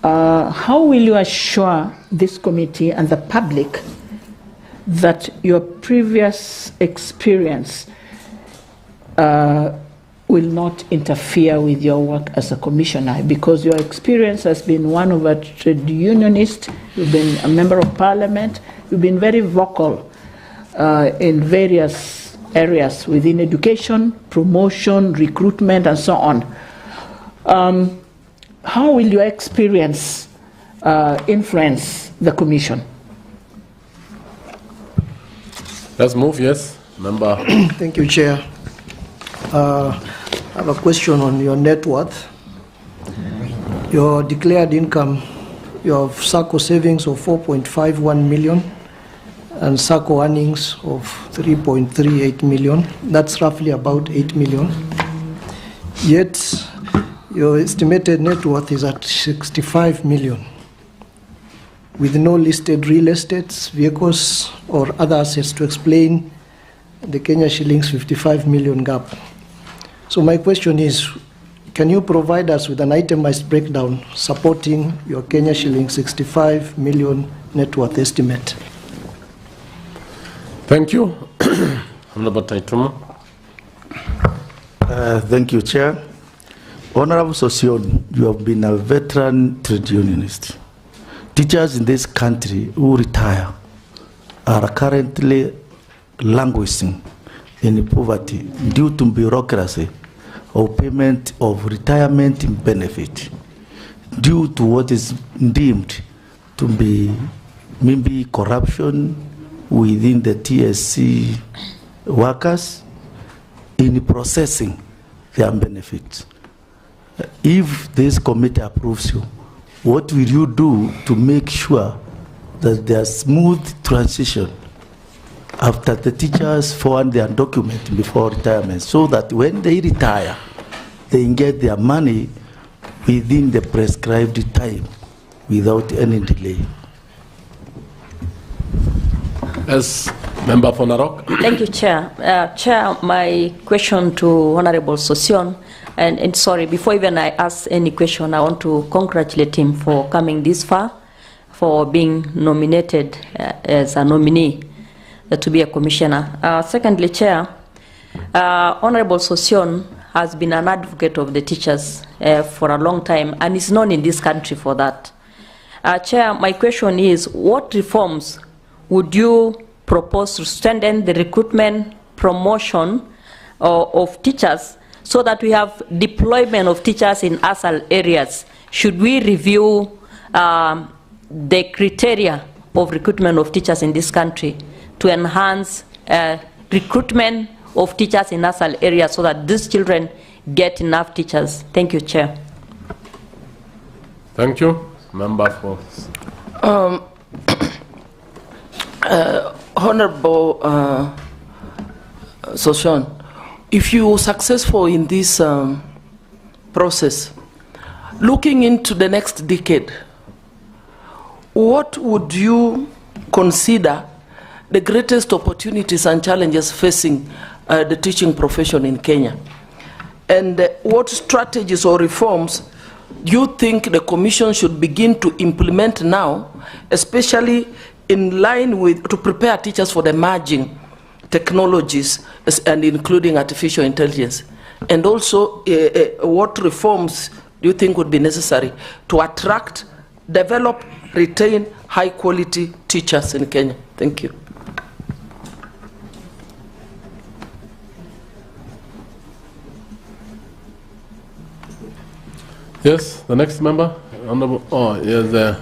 how will you assure this committee and the public that your previous experience will not interfere with your work as a commissioner? Because your experience has been one of a trade unionist, you've been a member of parliament, you've been very vocal in various areas within education, promotion, recruitment, and so on. How will your experience influence the commission? Let's move, yes. Member. Thank you, Chair. I have a question on your net worth. Your declared income, you have SACCO savings of 4.51 million and SACCO earnings of 3.38 million. That's roughly about 8 million. Yet, your estimated net worth is at 65 million, with no listed real estates, vehicles, or other assets to explain the Kenya shillings 55 million gap. So my question is, can you provide us with an itemized breakdown supporting your Kenya shilling 65 million net worth estimate? Thank you. Honorable Taituma. Thank you, Chair. Honorable Sossion, you have been a veteran trade unionist. Teachers in this country who retire are currently languishing in poverty due to bureaucracy of payment of retirement benefit, due to what is deemed to be maybe corruption within the TSC workers in processing their benefits. If this committee approves you, what will you do to make sure that there's smooth transition after the teachers forward their document before retirement, so that when they retire, they get their money within the prescribed time without any delay? As Member for Narok. Thank you, Chair. Chair, my question to Honorable Sossion, and sorry, before even I ask any question, I want to congratulate him for coming this far, for being nominated as a nominee to be a commissioner. Secondly, Chair, Honorable Sossion has been an advocate of the teachers for a long time and is known in this country for that. Chair, my question is, what reforms would you propose to strengthen the recruitment, promotion of teachers so that we have deployment of teachers in ASAL areas? Should we review the criteria of recruitment of teachers in this country to enhance recruitment of teachers in ASAL areas so that these children get enough teachers? Thank you, Chair. Thank you. Member for... Honorable Sossion, if you are successful in this process, looking into the next decade, what would you consider the greatest opportunities and challenges facing the teaching profession in Kenya? And what strategies or reforms do you think the Commission should begin to implement now, especially in line with, to prepare teachers for the emerging technologies and including artificial intelligence? And also, what reforms do you think would be necessary to attract, develop, retain high-quality teachers in Kenya? Thank you. Yes, the next member. Honorable. Oh, yes.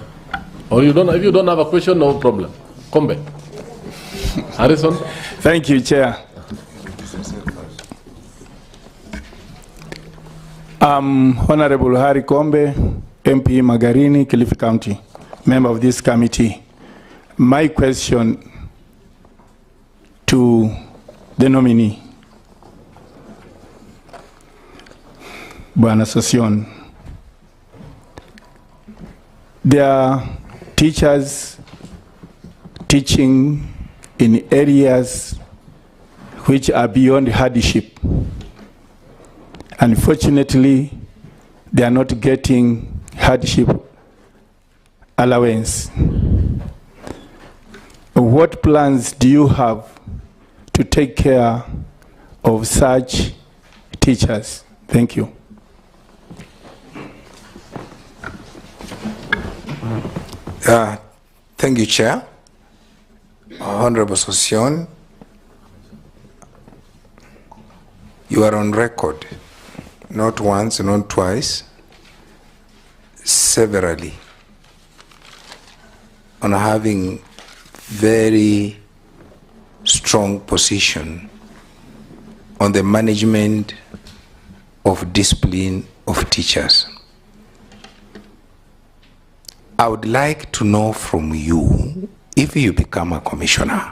Or you don't. If you don't have a question, no problem. Kombe. Harrison. Thank you, Chair. Honorable Harry Kombe, MP Magarini, Kilifi County, member of this committee. My question to the nominee, Bwana Sossion. There are teachers teaching in areas which are beyond hardship. Unfortunately, they are not getting hardship allowance. What plans do you have to take care of such teachers? Thank you. Thank you, Chair. Honorable Sossion, you are on record, not once, not twice, severally, on having very strong position on the management of discipline of teachers. I would like to know from you, if you become a commissioner,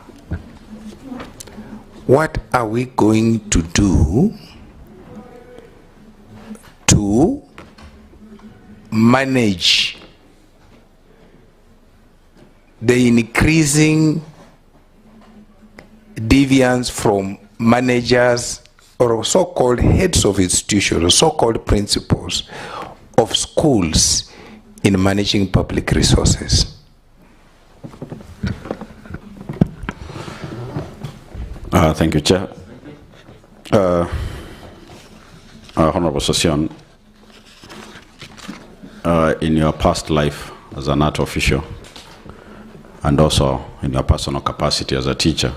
what are we going to do to manage the increasing deviance from managers or so-called heads of institutions or so-called principals of schools in managing public resources? Thank you, Chair. Honorable Sossion, in your past life as an art official and also in your personal capacity as a teacher,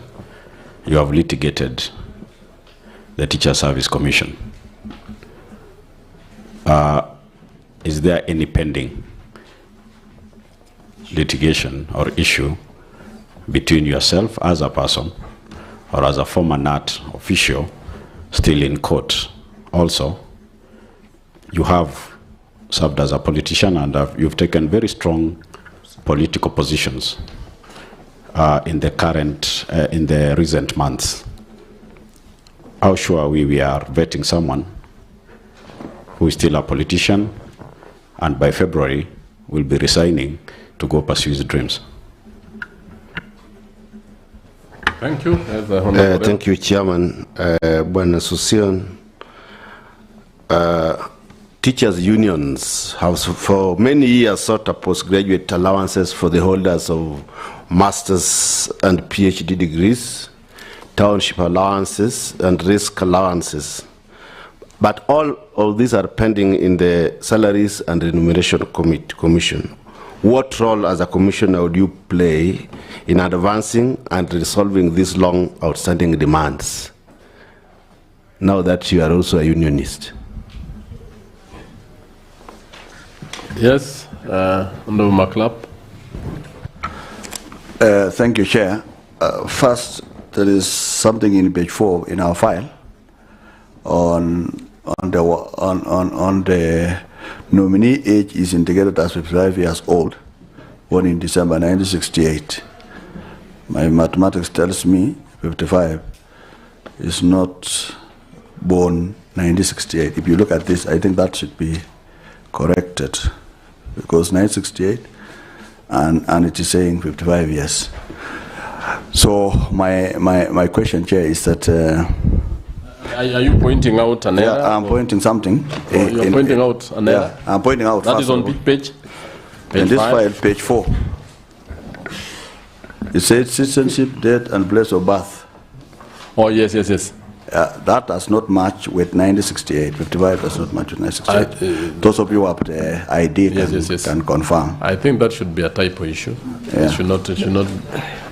you have litigated the Teacher Service Commission. Is there any pending litigation or issue between yourself as a person or as a former NAT official still in court? Also, you have served as a politician and you've taken very strong political positions in the recent months. How sure are we are vetting someone who is still a politician and by February will be resigning to go pursue his dreams? Thank you. Thank you, Chairman. Bwana Sossion, teachers' unions have for many years sought a postgraduate allowances for the holders of master's and PhD degrees, township allowances, and risk allowances. But all of these are pending in the Salaries and Remuneration Commission. What role as a commissioner would you play in advancing and resolving these long outstanding demands, now that you are also a unionist? Yes, Honorable McClap. Thank you, Chair. First, there is something in page 4 in our file on the nominee age is indicated as 55 years old, born in December 1968. My mathematics tells me 55 is not born 1968. If you look at this, I think that should be corrected, because 1968 and it is saying 55 years. So my question, Chair, is that Are you pointing out an error? Yeah, I'm pointing something. You're pointing out an error? Yeah, I'm pointing out. That is on which page? In this file, page 4. It says citizenship, date, and place of birth. Oh, yes, yes, yes. That does not match with 1968. 55 does not match with 1968. Those of you who have the ID can confirm. I think that should be a typo issue. Yeah. It should not.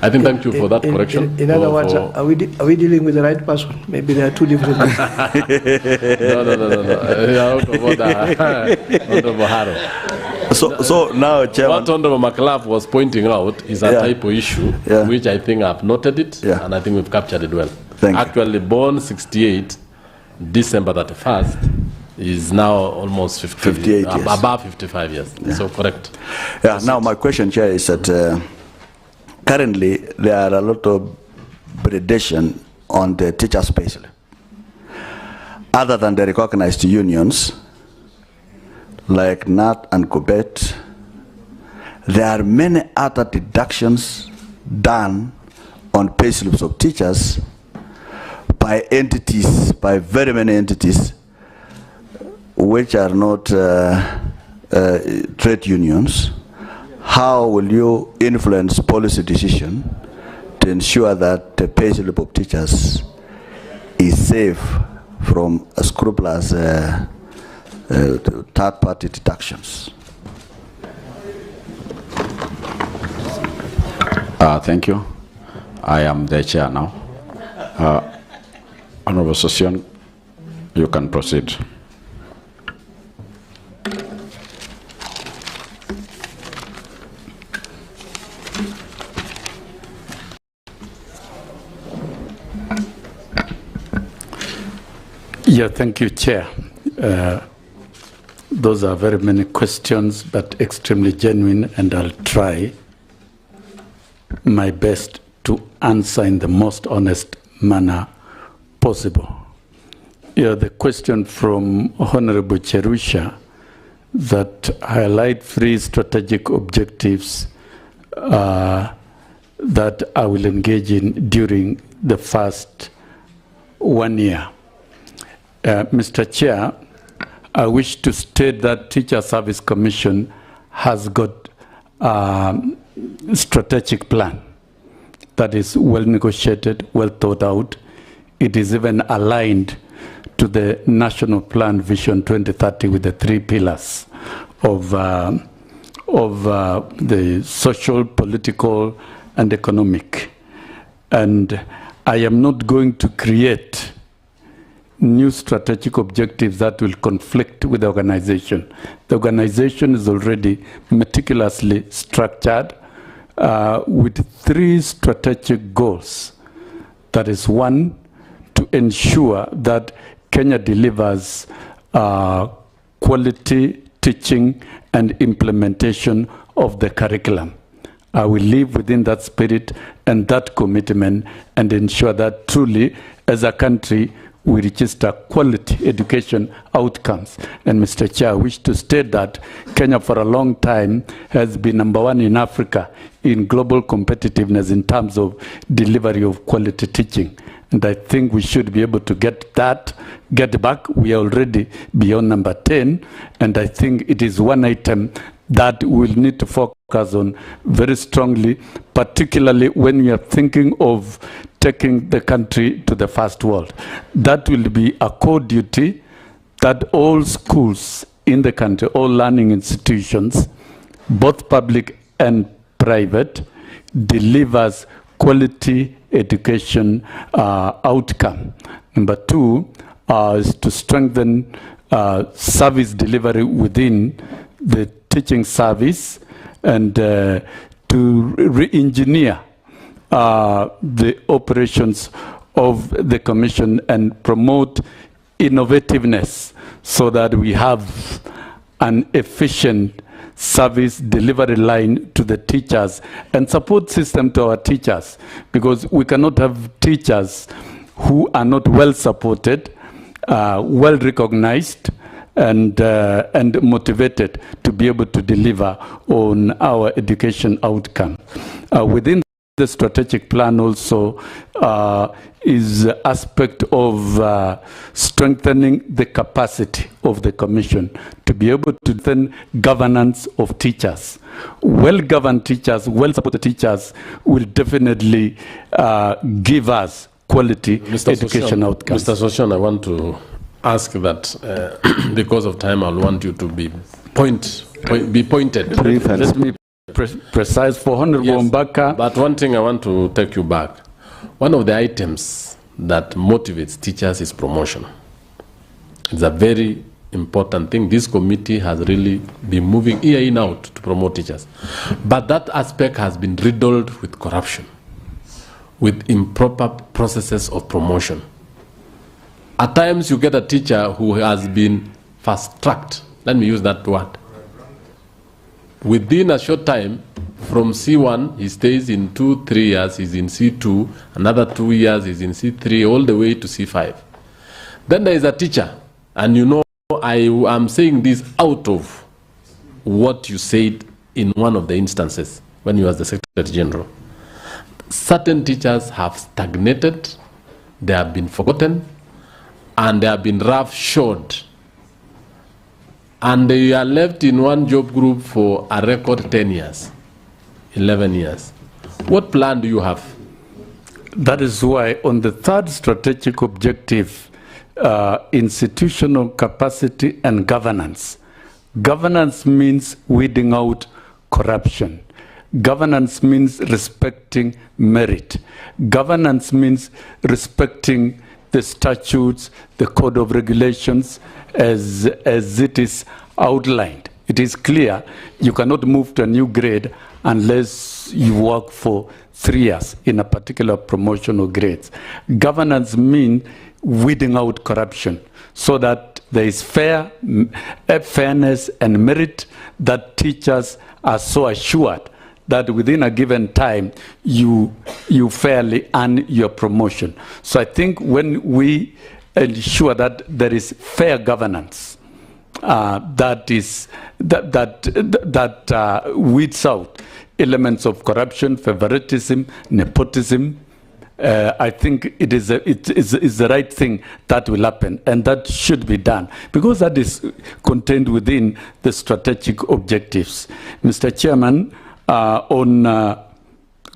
I think thank you for that correction. In other words, are we dealing with the right person? Maybe there are two different things. No. Out of order. So now, Chairman, what Honorable McClap was pointing out is a typo issue, which I think I've noted it, and I think we've captured it well. Actually, born 68, December 31st, is now almost 58 years. Above 55 years. Yeah. So correct. Yeah. Now my question, Chair, is that currently there are a lot of predation on the teacher space. Other than the recognized unions, like NAT and COBET, there are many other deductions done on payslips of teachers by entities, by very many entities, which are not trade unions. how will you influence policy decision to ensure that the pay slip of teachers is safe from scrupulous third-party deductions? Thank you. I am the chair now. Honorable Sossion, you can proceed. Yeah, thank you, Chair. Those are very many questions, but extremely genuine, and I'll try my best to answer in the most honest manner possible. Yeah, the question from Honorable Cherusha that highlight 3 strategic objectives that I will engage in during the first 1 year. Mr. Chair, I wish to state that Teacher Service Commission has got a strategic plan that is well negotiated, well thought out. It is even aligned to the National Plan Vision 2030 with the 3 pillars of the social, political, and economic. And I am not going to create new strategic objectives that will conflict with the organization. The organization is already meticulously structured with 3 strategic goals. That is, 1, to ensure that Kenya delivers quality teaching and implementation of the curriculum. I will live within that spirit and that commitment and ensure that truly, as a country, we register quality education outcomes. And Mr. Chair, I wish to state that Kenya for a long time has been #1 in Africa in global competitiveness in terms of delivery of quality teaching. And I think we should be able to get back. We are already beyond number 10. And I think it is one item that we'll need to focus on very strongly, particularly when we are thinking of taking the country to the first world. That will be a core duty that all schools in the country, all learning institutions, both public and private, delivers quality education outcome. Number 2 is to strengthen service delivery within the teaching service and to re-engineer the operations of the Commission and promote innovativeness so that we have an efficient service delivery line to the teachers and support system to our teachers, because we cannot have teachers who are not well supported, well recognized, and motivated to be able to deliver on our education outcome. Within the strategic plan also is aspect of strengthening the capacity of the Commission to be able to strengthen governance of teachers. Well-governed teachers, well-supported teachers will definitely give us quality education outcomes. Mr. Sossion, I want to ask that because of time, I'll want you to be pointed. Let me precise for Honorable Mbaka. But one thing I want to take you back. One of the items that motivates teachers is promotion. It's a very important thing. This committee has really been moving year in out to promote teachers. But that aspect has been riddled with corruption, with improper processes of promotion. At times you get a teacher who has been fast-tracked. Let me use that word. Within a short time, from C1, he stays in 2-3 years, he's in C2, another 2 years, he's in C3, all the way to C5. Then there is a teacher, and you know, I am saying this out of what you said in one of the instances when you were the Secretary General. Certain teachers have stagnated, they have been forgotten, and they have been roughshod. And they are left in one job group for a record 10 years. 11 years. What plan do you have? That is why on the third strategic objective, institutional capacity and governance. Governance means weeding out corruption. Governance means respecting merit. Governance means respecting the statutes, the code of regulations as it is outlined. It is clear you cannot move to a new grade unless you work for 3 years in a particular promotion or grades. Governance means weeding out corruption so that there is fairness and merit, that teachers are so assured that within a given time you fairly earn your promotion. So I think when we ensure that there is fair governance, that weeds out elements of corruption, favoritism, nepotism, I think it is the right thing that will happen, and that should be done, because that is contained within the strategic objectives. Mr. Chairman, on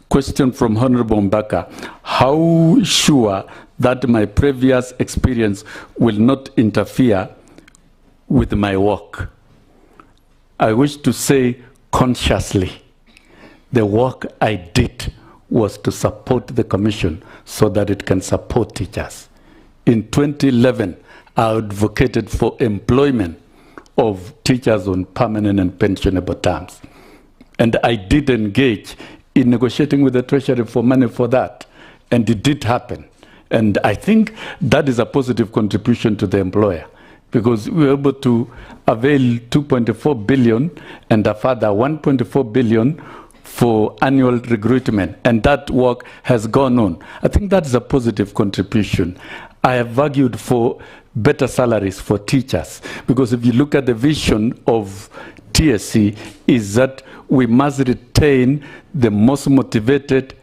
question from Honorable Mbaka, how sure that my previous experience will not interfere with my work? I wish to say consciously, the work I did was to support the commission so that it can support teachers. In 2011, I advocated for employment of teachers on permanent and pensionable terms. And I did engage in negotiating with the Treasury for money for that. And it did happen. And I think that is a positive contribution to the employer, because we were able to avail 2.4 billion and a further 1.4 billion for annual recruitment, and that work has gone on. I think that is a positive contribution. I have argued for better salaries for teachers, because if you look at the vision of TSC, is that we must retain the most motivated,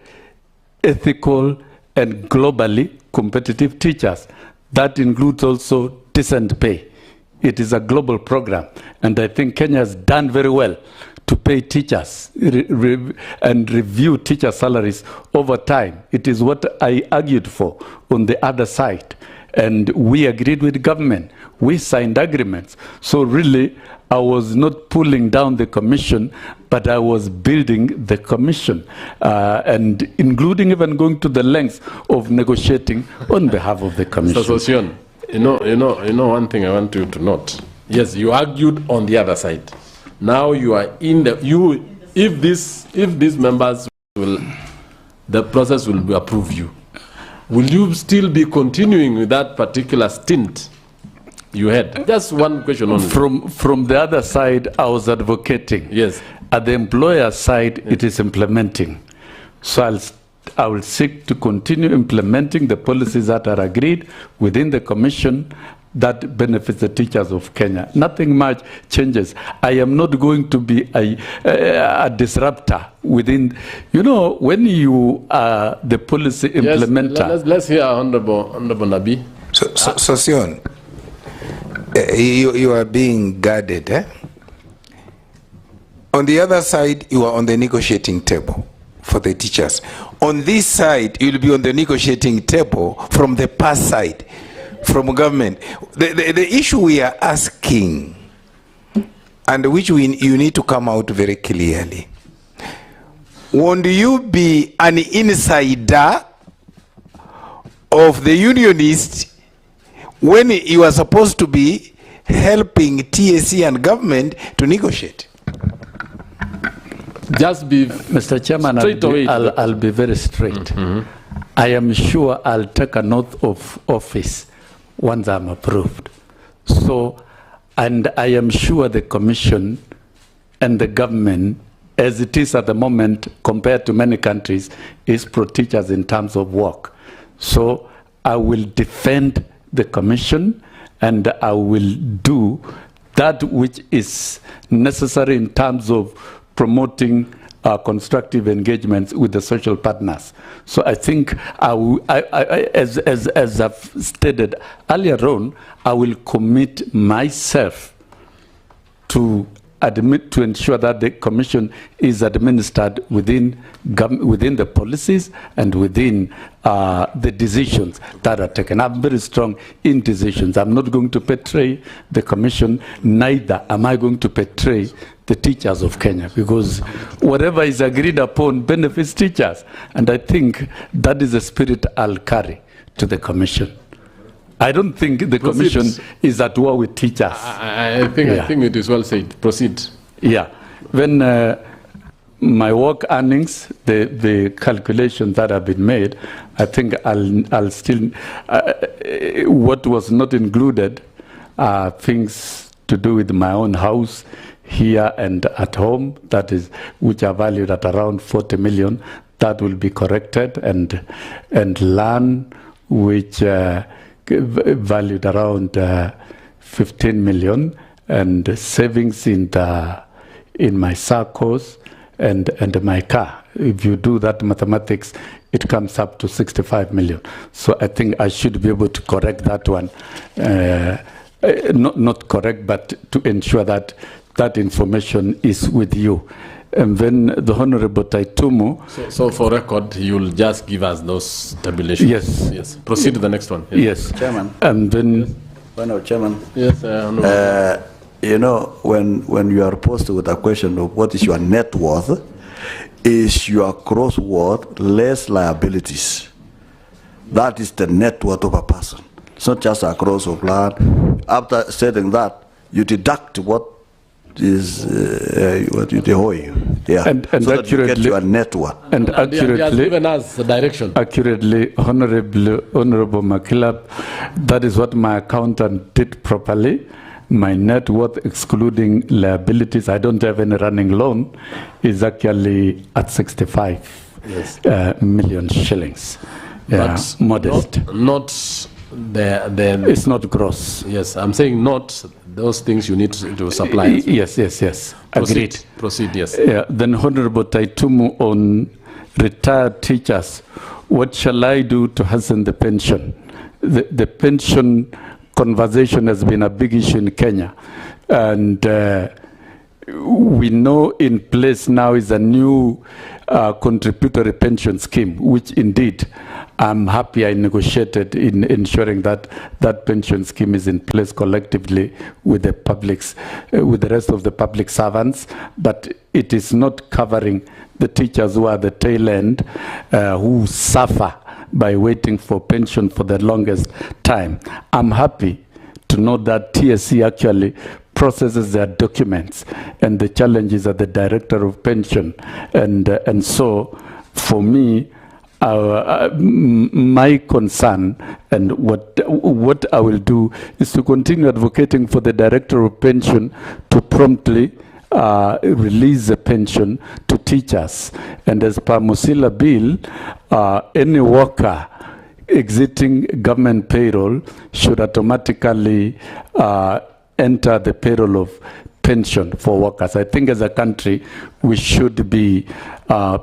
ethical, and globally competitive teachers. That includes also decent pay. It is a global program, and I think Kenya has done very well to pay teachers and review teacher salaries over time. It is what I argued for on the other side. And we agreed with the government. We signed agreements. So really, I was not pulling down the commission, but I was building the commission, and including even going to the lengths of negotiating on behalf of the commission. So, Sossion, you know one thing I want you to note. Yes, you argued on the other side. Now you are in the if these members will, the process will approve you. Will you still be continuing with that particular stint you had? Just one question only. From the other side, I was advocating. Yes. At the employer side, yes, it is implementing. So I will seek to continue implementing the policies that are agreed within the commission that benefits the teachers of Kenya. Nothing much changes. I am not going to be a disruptor within, when you are the policy implementer. Yes, let's hear Honorable Nabi. Sossion, you are being guarded. On the other side, you are on the negotiating table for the teachers. On this side, you will be on the negotiating table from the past side, from government. The issue we are asking, and which you need to come out very clearly, won't you be an insider of the unionists when you are supposed to be helping TSC and government to negotiate? Just be Mr. Chairman, I'll be very straight. Mm-hmm. I am sure I'll take an oath of office once I'm approved. So, and I am sure the commission and the government, as it is at the moment compared to many countries, is pro-teachers in terms of work. So I will defend the commission, and I will do that which is necessary in terms of promoting constructive engagements with the social partners. So I think, as I've stated earlier on, I will commit myself to ensure that the commission is administered within the policies and within the decisions that are taken. I'm very strong in decisions. I'm not going to betray the commission, neither am I going to betray the teachers of Kenya, because whatever is agreed upon benefits teachers. And I think that is the spirit I'll carry to the commission. I don't think the commission is at war with teachers. I think it is well said. Proceed. Yeah. When my work earnings, the calculations that have been made, I think I'll still, what was not included are things to do with my own house here and at home, that is, which are valued at around 40 million. That will be corrected, and land, which valued around 15 million, and savings in my SACCOs and my car. If you do that mathematics, it comes up to 65 million. So I think I should be able to correct that one. Not correct, but to ensure that that information is with you. And then the Honorable Taitumu. So for record, you'll just give us those tabulations. Yes. Yes. Proceed to the next one. Yes. Chairman. And then. Chairman. Yes. You know, when you are posed with a question of what is your net worth, is your gross worth less liabilities? That is the net worth of a person. It's not just a gross of land. After saying that, you deduct what is what you owe you. Yeah. And so that you get accurately, your net worth. And accurately, he has given us the direction. Accurately, Honorable Makilap, that is what my accountant did properly. My net worth, excluding liabilities, I don't have any running loan, is actually at 65 million shillings. Yeah, but modest. Not the. It's not gross. Yes, I'm saying not those things you need to supply. Yes. Agreed. Proceed, yes. Yeah. Then Honorable Taitumu, on retired teachers, what shall I do to hasten the pension? The pension conversation has been a big issue in Kenya. And we know in place now is a new contributory pension scheme, which indeed I'm happy I negotiated in ensuring that that pension scheme is in place collectively with the publics, with the rest of the public servants, but it is not covering the teachers who are the tail end, who suffer by waiting for pension for the longest time. I'm happy to know that TSC actually processes their documents, and the challenge is at the director of pension. And so for me, my concern and what I will do is to continue advocating for the director of pension to promptly release the pension to teachers. And as per Musila bill, any worker exiting government payroll should automatically enter the payroll of pension for workers. I think as a country, we should be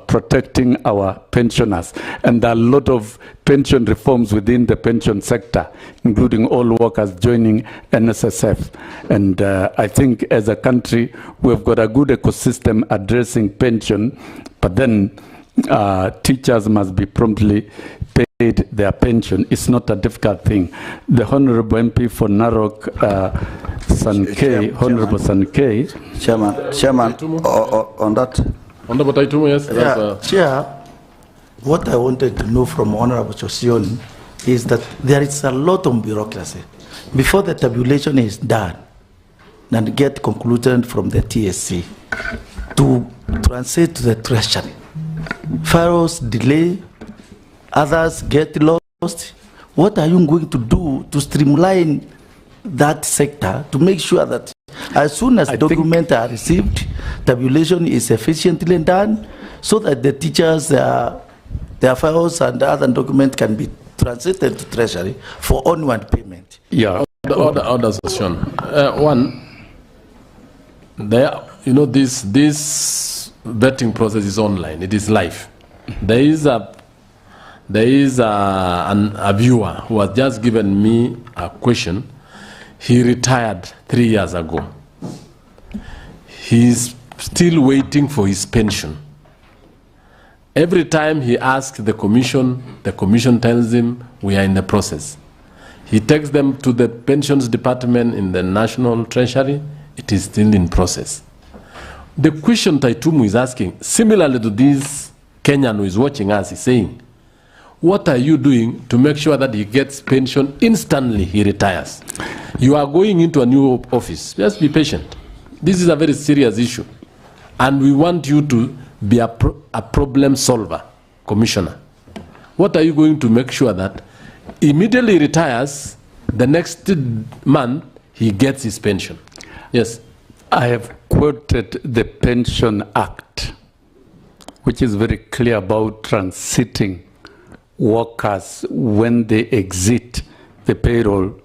protecting our pensioners. And there are a lot of pension reforms within the pension sector, including all workers joining NSSF. And I think as a country, we've got a good ecosystem addressing pension, but then teachers must be promptly paid their pension. It's not a difficult thing. The Honorable MP for Narok, Sankei, Honorable Sankei. Chairman, on that. Honorable Taitumu, yes. Yeah, Chair, what I wanted to know from Honorable Sossion is that there is a lot of bureaucracy. Before the tabulation is done and get concluded from the TSC to translate to the Treasury, files delay, others get lost. What are you going to do to streamline that sector to make sure that as soon as documents are received, tabulation is efficiently done so that the teachers, their files and other documents can be translated to Treasury for onward payment? Yeah, orders, Sossion. One, there, you know, this vetting process is online. It is live. There is a viewer who has just given me a question. He retired 3 years ago. he's still waiting for his pension. Every time he asks the commission tells him, we are in the process. He takes them to the pensions department in the National Treasury, it is still in process. The question Taitumu is asking, similarly to this Kenyan who is watching us, is saying, what are you doing to make sure that he gets pension instantly he retires? You are going into a new office. Just be patient. This is a very serious issue. And we want you to be a problem solver, Commissioner. What are you going to make sure that immediately retires, the next month he gets his pension? Yes. I have quoted the Pension Act, which is very clear about transiting workers when they exit the payroll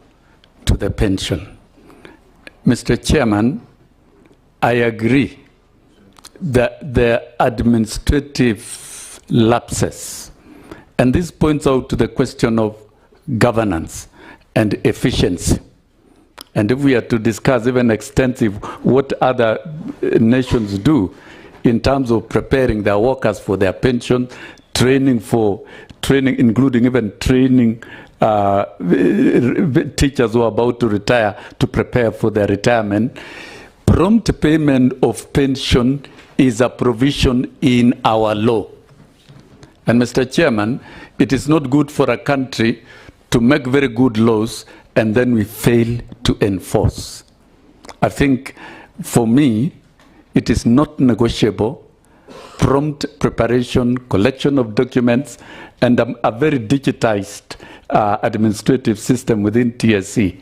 to the pension. Mr. Chairman, I agree that the administrative lapses, and this points out to the question of governance and efficiency. And if we are to discuss even extensive what other nations do in terms of preparing their workers for their pension, training, including even training teachers who are about to retire to prepare for their retirement, prompt payment of pension is a provision in our law. And Mr. Chairman, it is not good for a country to make very good laws and then we fail to enforce. I think, for me, it is not negotiable. Prompt preparation, collection of documents, and a very digitized administrative system within TSC.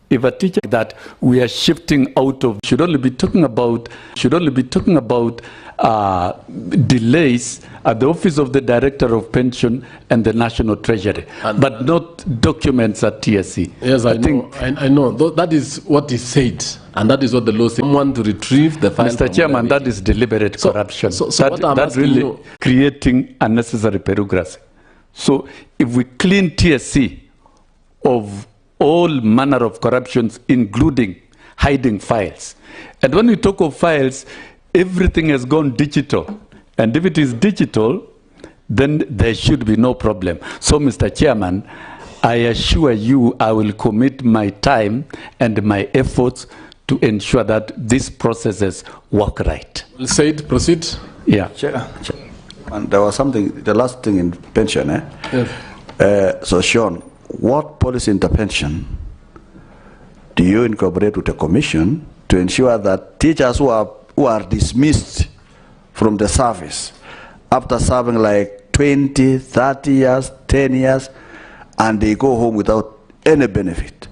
If a teacher that we are shifting out of should only be talking about delays at the office of the Director of Pension and the National Treasury, but not documents at TSC. Yes, I know. That is what is said, and that is what the law says. Someone to retrieve the file. Mr. Chairman, that is deliberate corruption. That's really creating unnecessary bureaucracy. So if we clean TSC of all manner of corruptions, including hiding files. And when we talk of files, everything has gone digital. And if it is digital, then there should be no problem. So, Mr. Chairman, I assure you I will commit my time and my efforts to ensure that these processes work right. Said, proceed. Yeah. Chair. And there was something, the last thing in pension, Yes. So, Sean, what policy intervention do you incorporate with the commission to ensure that teachers who are dismissed from the service after serving like 20, 30 years, 10 years, and they go home without any benefit,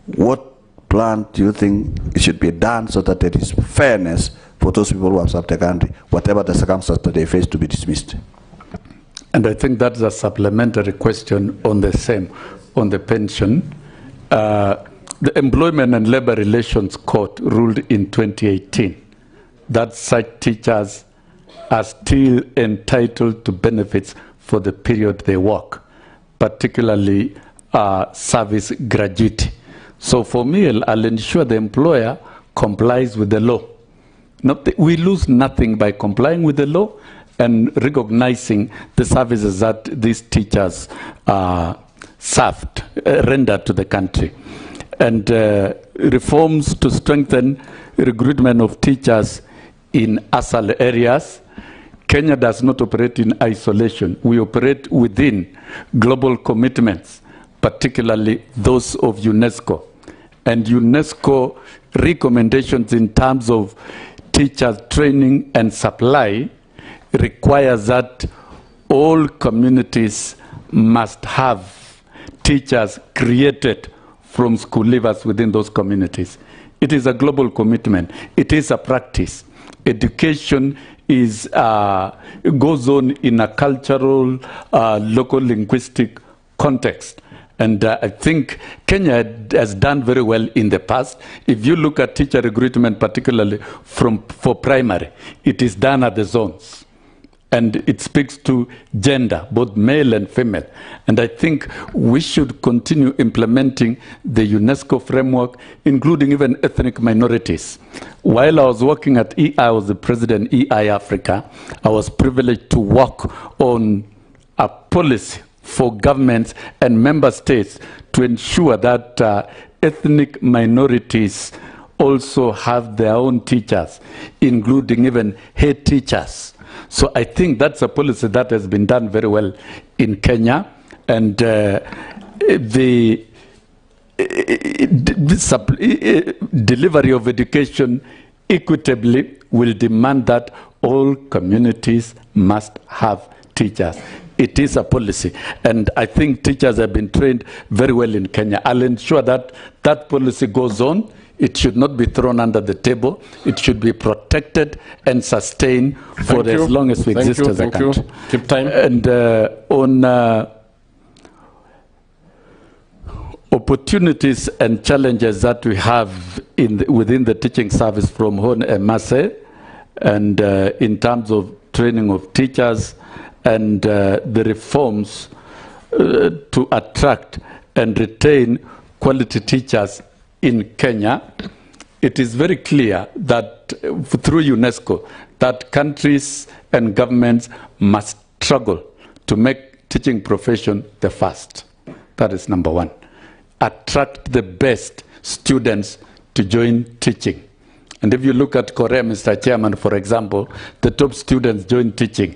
what plan do you think should be done so that there is fairness for those people who have served the country, whatever the circumstances that they face, to be dismissed? And I think that's a supplementary question on the same, on the pension. The Employment and Labor Relations Court ruled in 2018 that such teachers are still entitled to benefits for the period they work, particularly service gratuity. So for me, I'll ensure the employer complies with the law. We lose nothing by complying with the law and recognizing the services that these teachers rendered to the country. And reforms to strengthen recruitment of teachers in ASAL areas. Kenya does not operate in isolation. We operate within global commitments, particularly those of UNESCO. And UNESCO recommendations in terms of teachers training and supply requires that all communities must have teachers created from school leavers within those communities. It is a global commitment. It is a practice. Education is goes on in a cultural, local linguistic context. And I think Kenya has done very well in the past. If you look at teacher recruitment, particularly for primary, it is done at the zones. and it speaks to gender, both male and female. And I think we should continue implementing the UNESCO framework, including even ethnic minorities. While I was working at EI, I was the president EI Africa, I was privileged to work on a policy for governments and member states to ensure that ethnic minorities also have their own teachers, including even head teachers. So I think that's a policy that has been done very well in Kenya, and the delivery of education equitably will demand that all communities must have teachers. It is a policy, and I think teachers have been trained very well in Kenya. I'll ensure that that policy goes on. It should not be thrown under the table. It should be protected and sustained for as long as we exist as a country. Keep time. And on opportunities and challenges that we have within the teaching service from Hon Emase, and in terms of training of teachers and the reforms to attract and retain quality teachers in Kenya, it is very clear that through UNESCO that countries and governments must struggle to make teaching profession the first. That is number one. Attract the best students to join teaching. And if you look at Korea, Mr. Chairman, for example, the top students join teaching,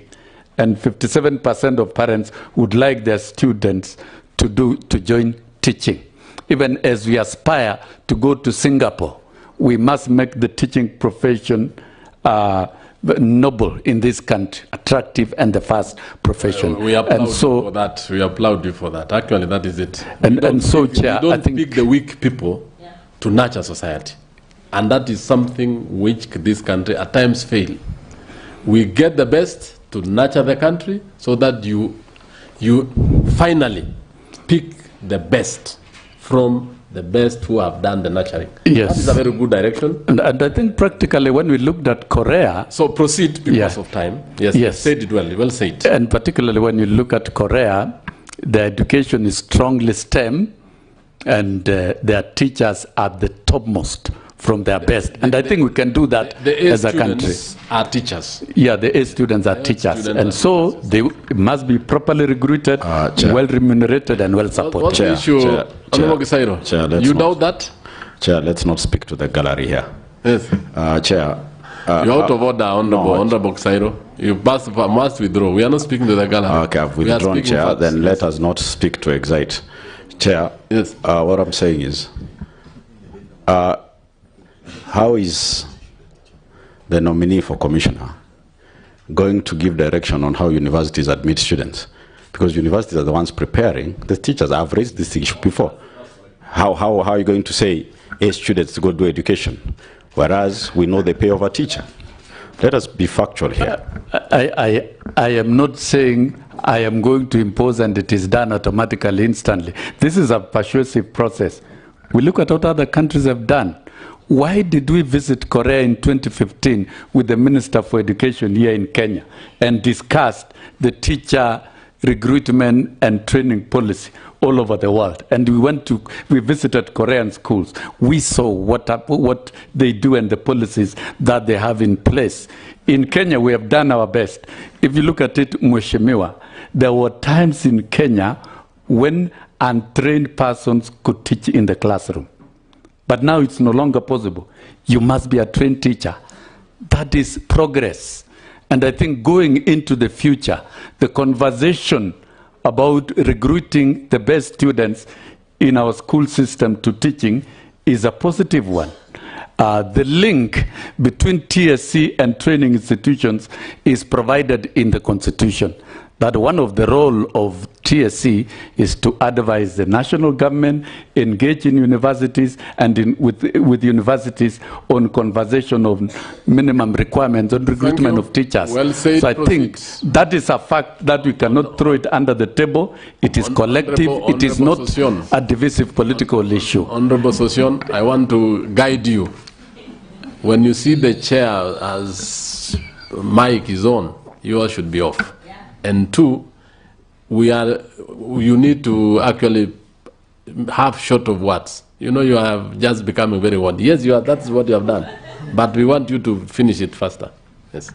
and 57% of parents would like their students to join teaching. Even as we aspire to go to Singapore, we must make the teaching profession noble in this country, attractive and the first profession. We applaud you for that. We applaud you for that. Actually, that is it. And so, Chair, I think pick the weak people to nurture society. And that is something which this country at times fail. We get the best to nurture the country so that you finally pick the best from the best who have done the nurturing. Yes. That is a very good direction. And I think practically when we looked at Korea... So proceed because of time. Yes, yes. Said it well. Well said. And particularly when you look at Korea, the education is strongly STEM, and their teachers are the topmost from their best. And I think we can do that as a country. Are teachers. Yeah, the A students are teachers. And so they must be properly recruited, well remunerated and well supported. Chair, you doubt that? Chair, let's not speak to the gallery here. Yes. Chair. You're out of order, Honorable Kisairo. You must withdraw. We are not speking to the gallery. Okay, I've withdrawn, Chair. Then let us not speak to Excite. Chair, yes. What I'm saying is, how is the nominee for commissioner going to give direction on how universities admit students? Because universities are the ones preparing the teachers. I've raised this issue before. How are you going to say A students to go do education, whereas we know they pay over teacher? Let us be factual here. I am not saying I am going to impose and it is done automatically, instantly. This is a persuasive process. We look at what other countries have done. Why did we visit Korea in 2015 with the Minister for Education here in Kenya and discussed the teacher recruitment and training policy all over the world? And we visited Korean schools. We saw what they do and the policies that they have in place. In Kenya, we have done our best. If you look at it, Mheshimiwa, there were times in Kenya when untrained persons could teach in the classroom. But now it's no longer possible. You must be a trained teacher. That is progress. And I think going into the future, the conversation about recruiting the best students in our school system to teaching is a positive one. The link between TSC and training institutions is provided in the Constitution. That one of the role of TSC is to advise the national government, engage in universities and with universities on conversation of minimum requirements on recruitment of teachers. Well said, so I think that is a fact that we cannot throw it under the table. It is collective. It is not a divisive political issue. Honorable Sossion, I want to guide you. When you see the chair as mic is on, yours should be off. And two, you need to actually have short of words. You know, you have just become very word. Yes, that's what you have done. But we want you to finish it faster. Yes.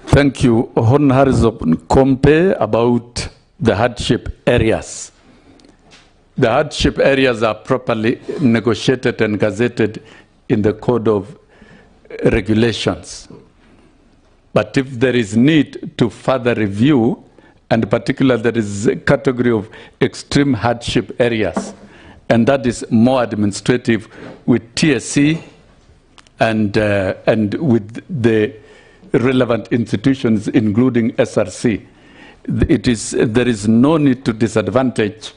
Thank you. Hon Harrison Kompe, about the hardship areas. The hardship areas are properly negotiated and gazetted in the Code of Regulations. But if there is need to further review, and particularly there is a category of extreme hardship areas, and that is more administrative with TSC and with the relevant institutions, including SRC. There is no need to disadvantage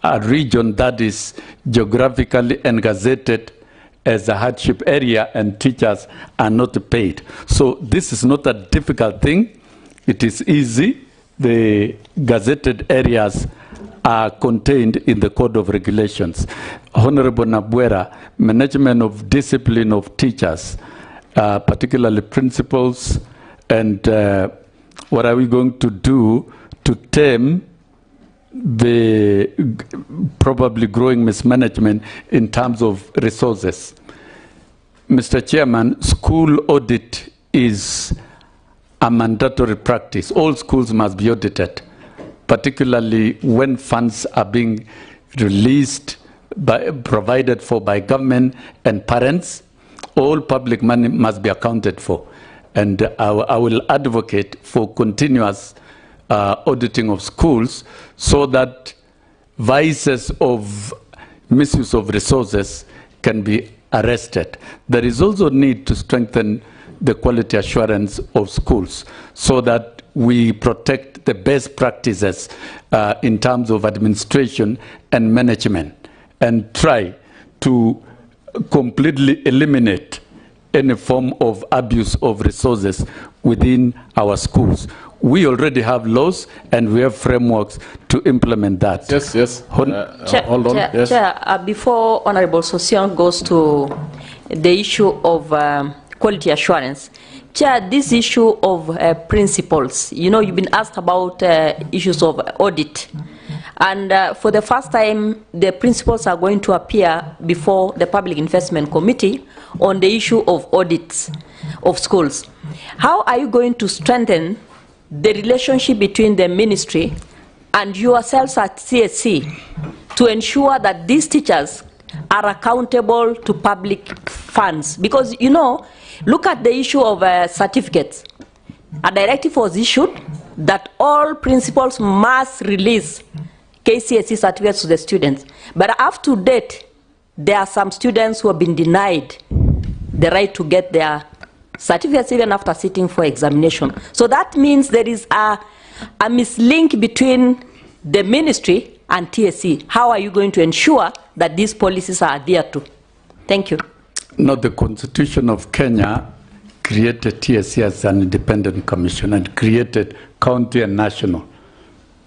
a region that is geographically and gazetted as a hardship area and teachers are not paid. So this is not a difficult thing. It is easy. The gazetted areas are contained in the Code of Regulations. Honorable Nabuera, management of discipline of teachers, particularly principals, and what are we going to do to tame the probably growing mismanagement in terms of resources? Mr. Chairman, school audit is a mandatory practice. All schools must be audited, particularly when funds are being released, provided for by government and parents. All public money must be accounted for. And I will advocate for continuous auditing of schools so that vices of misuse of resources can be arrested. There is also need to strengthen the quality assurance of schools so that we protect the best practices in terms of administration and management, and try to completely eliminate any form of abuse of resources within our schools. We already have laws and we have frameworks to implement that. Yes, yes. Hold on. Yes. Chair, before Honorable Sossion goes to the issue of quality assurance, Chair, this issue of principles, you know, you've been asked about issues of audit. And for the first time, the principals are going to appear before the Public Investment Committee on the issue of audits of schools. How are you going to strengthen the relationship between the ministry and yourselves at TSC to ensure that these teachers are accountable to public funds? Because, you know, look at the issue of certificates. A directive was issued that all principals must release KCSE certificates to the students. But up to date, there are some students who have been denied the right to get their certificates even after sitting for examination. So that means there is a mislink between the ministry and TSC. How are you going to ensure that these policies are adhered to? Thank you. No, the Constitution of Kenya created TSC as an independent commission and created county and national.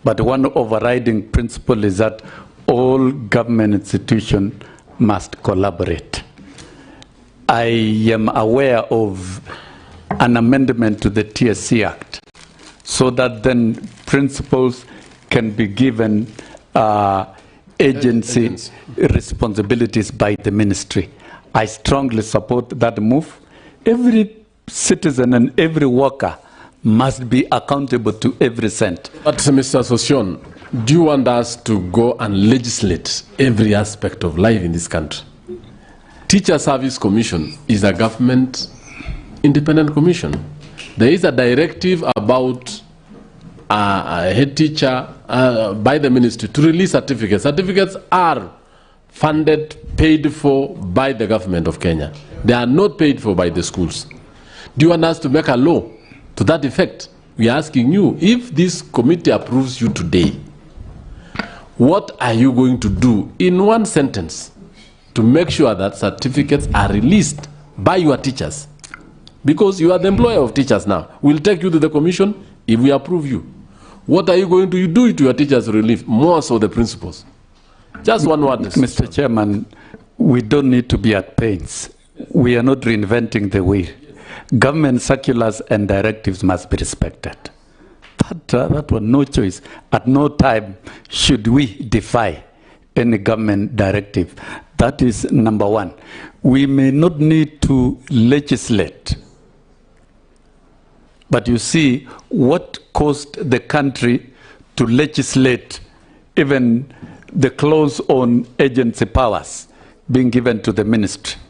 But one overriding principle is that all government institutions must collaborate. I am aware of an amendment to the TSC Act so that then principals can be given agency responsibilities by the ministry. I strongly support that move. Every citizen and every worker must be accountable to every cent. But Mr. Sossion, do you want us to go and legislate every aspect of life in this country? Teacher Service Commission is a government independent commission. There is a directive about a head teacher by the ministry to release certificates. Certificates are funded, paid for by the government of Kenya. They are not paid for by the schools. Do you want us to make a law to that effect? We are asking you, if this committee approves you today, what are you going to do in one sentence to make sure that certificates are released by your teachers? Because you are the employer of teachers now. We'll take you to the commission if we approve you. What are you going to do to your teachers' relief? More so the principals. Just one word. Mr. Chairman, we don't need to be at pains. We are not reinventing the wheel. government circulars and directives must be respected. That was no choice. At no time should we defy any government directive. That is number one. We may not need to legislate, but you see what caused the country to legislate even the clause on agency powers being given to the ministry.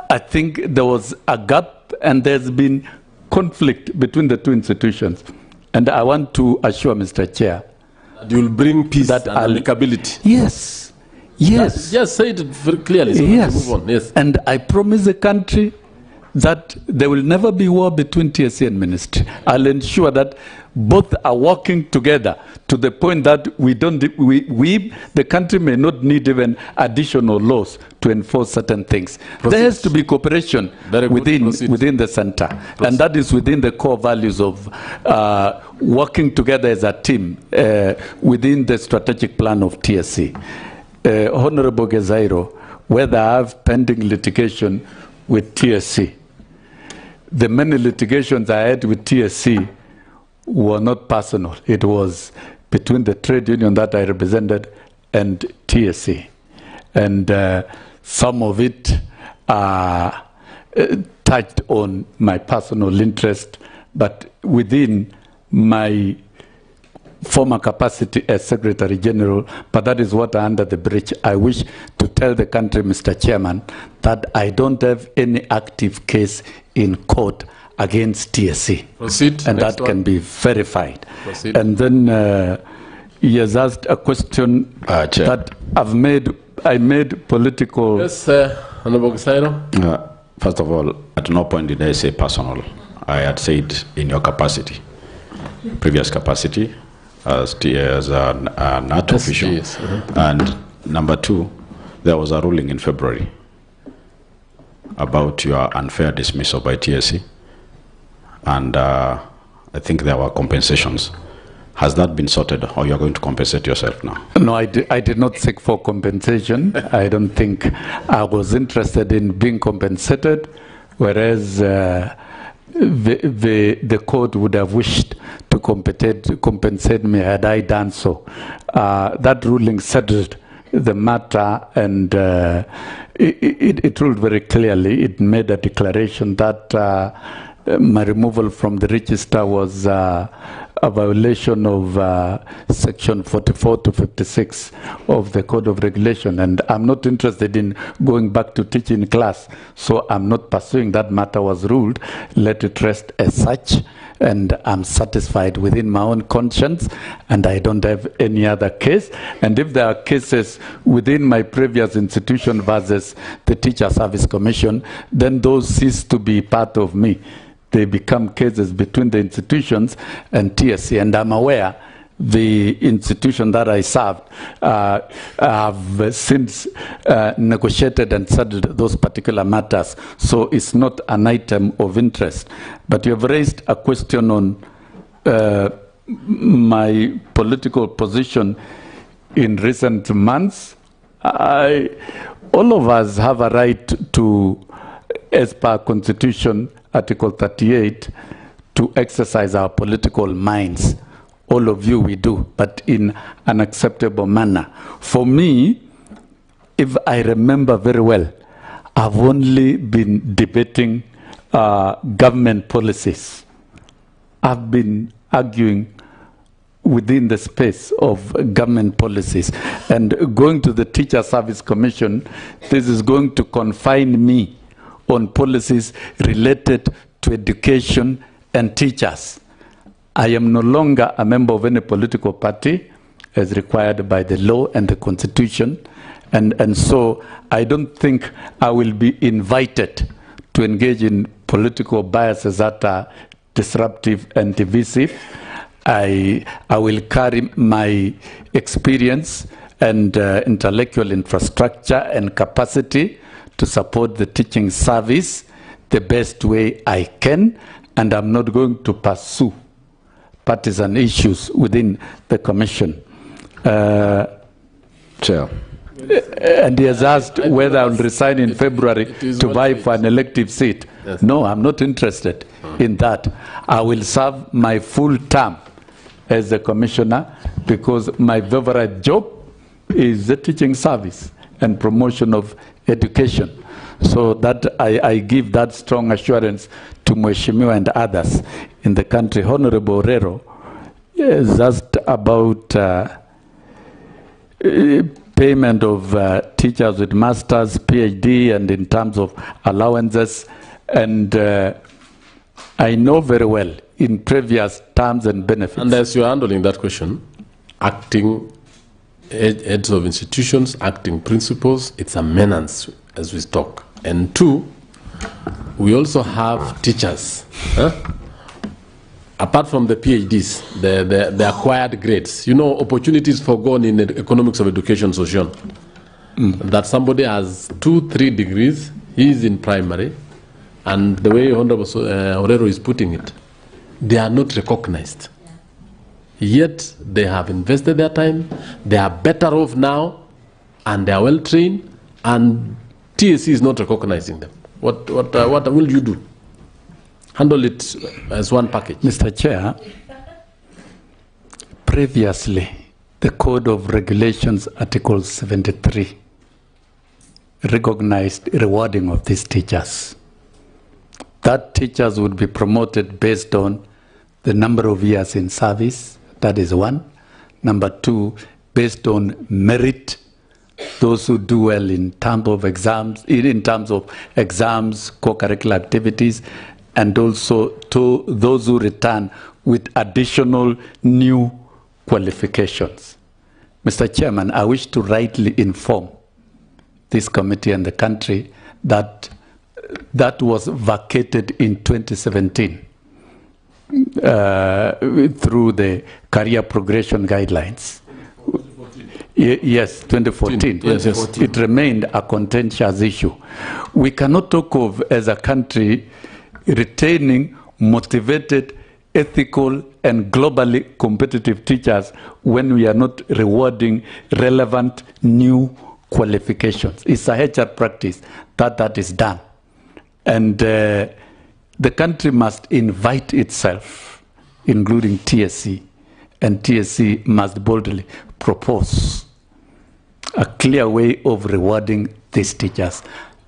I think there was a gap and there's been conflict between the two institutions. And I want to assure Mr. Chair, you will bring peace and amicability. Yes. Yes. Just say it very clearly. So yes. Move on. Yes. And I promise the country that there will never be war between TSC and ministry. I'll ensure that both are working together to the point that the country may not need even additional laws to enforce certain things. Proceed. There has to be cooperation within the center. Proceed. And that is within the core values of working together as a team within the strategic plan of TSC. Honorable Gezairo, whether I have pending litigation with TSC, the many litigations I had with TSC were not personal. It was between the trade union that I represented and TSC. And some of it touched on my personal interest, but within my former capacity as Secretary General, but that is what under the bridge. I wish to tell the country, Mr. Chairman, that I don't have any active case in court against TSC. Proceed. And that can be verified. Proceed. And then he has asked a question that I made political. Yes, Honorable Gezairo. First of all, at no point did I say personal. I had said in your capacity, previous capacity, as an NATO official. Yes. And number two, there was a ruling in February about your unfair dismissal by TSC. And I think there were compensations. Has that been sorted, or you're going to compensate yourself now? No, I did not seek for compensation. I don't think I was interested in being compensated, whereas the court would have wished to compensate me had I done so. That ruling settled the matter, and it ruled very clearly. It made a declaration that my removal from the register was a violation of section 44 to 56 of the Code of Regulation, and I'm not interested in going back to teaching class, so I'm not pursuing that matter. Was ruled, let it rest as such, and I'm satisfied within my own conscience, and I don't have any other case. And if there are cases within my previous institution versus the Teacher Service Commission, then those cease to be part of me. They become cases between the institutions and TSC, and I'm aware the institution that I served have since negotiated and settled those particular matters, so it's not an item of interest. But you have raised a question on my political position in recent months. All of us have a right to, as per Constitution, Article 38, to exercise our political minds. All of you, we do, but in an acceptable manner. For me, if I remember very well, I've only been debating government policies. I've been arguing within the space of government policies. And going to the Teacher Service Commission, this is going to confine me on policies related to education and teachers. I am no longer a member of any political party as required by the law and the Constitution, and so I don't think I will be invited to engage in political biases that are disruptive and divisive. I will carry my experience and intellectual infrastructure and capacity to support the teaching service the best way I can, and I'm not going to pursue partisan issues within the Commission. Chair. And he has asked whether I'll resign in February to vie for an elective seat. Yes. No, I'm not interested in that. I will serve my full term as a commissioner because my favorite job is the teaching service and promotion of education. So that I give that strong assurance to Mheshimiwa and others in the country. Honorable Orero is asked about payment of teachers with masters, PhD, and in terms of allowances. And I know very well in previous terms and benefits. And as you're handling that question, acting heads of institutions, acting principals, it's a menace as we talk. And two, we also have teachers. Apart from the PhDs, the acquired grades, you know, opportunities forgone in the economics of education, Sossion. That somebody has 2-3 degrees, he is in primary, and the way Honorable Orero is putting it, they are not recognized. Yet they have invested their time, they are better off now, and they are well trained, and TSC is not recognizing them. What will you do? Handle it as one package. Mr. Chair, previously, the Code of Regulations, Article 73, recognized rewarding of these teachers. That teachers would be promoted based on the number of years in service, that is one. Number two, based on merit, those who do well in terms of exams, co-curricular activities, and also to those who return with additional new qualifications. Mr. Chairman, I wish to rightly inform this committee and the country that that was vacated in 2017 through the career progression guidelines. Yes, 2014. Yes. It remained a contentious issue. We cannot talk of, as a country, retaining motivated, ethical, and globally competitive teachers when we are not rewarding relevant new qualifications. It's a HR practice that is done. And the country must invite itself, including TSC, and TSC must boldly propose a clear way of rewarding these teachers.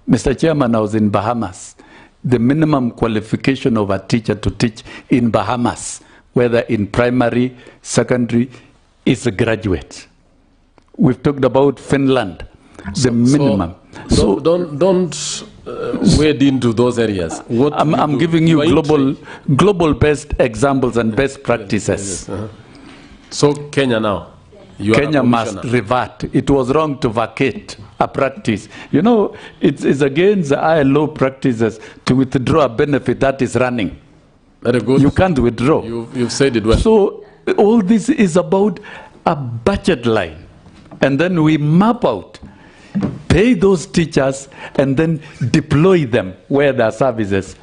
Mr. Chairman, I was in Bahamas. The minimum qualification of a teacher to teach in Bahamas, whether in primary, secondary, is a graduate. We've talked about Finland, the minimum. So don't wade into those areas. I'm giving you global-based examples and best practices. Yes. So Kenya now. Kenya must revert. It was wrong to vacate a practice. You know, it's against the ILO practices to withdraw a benefit that is running. Very good. You can't withdraw. You've said it well. So all this is about a budget line. And then we map out, pay those teachers, and then deploy them where their services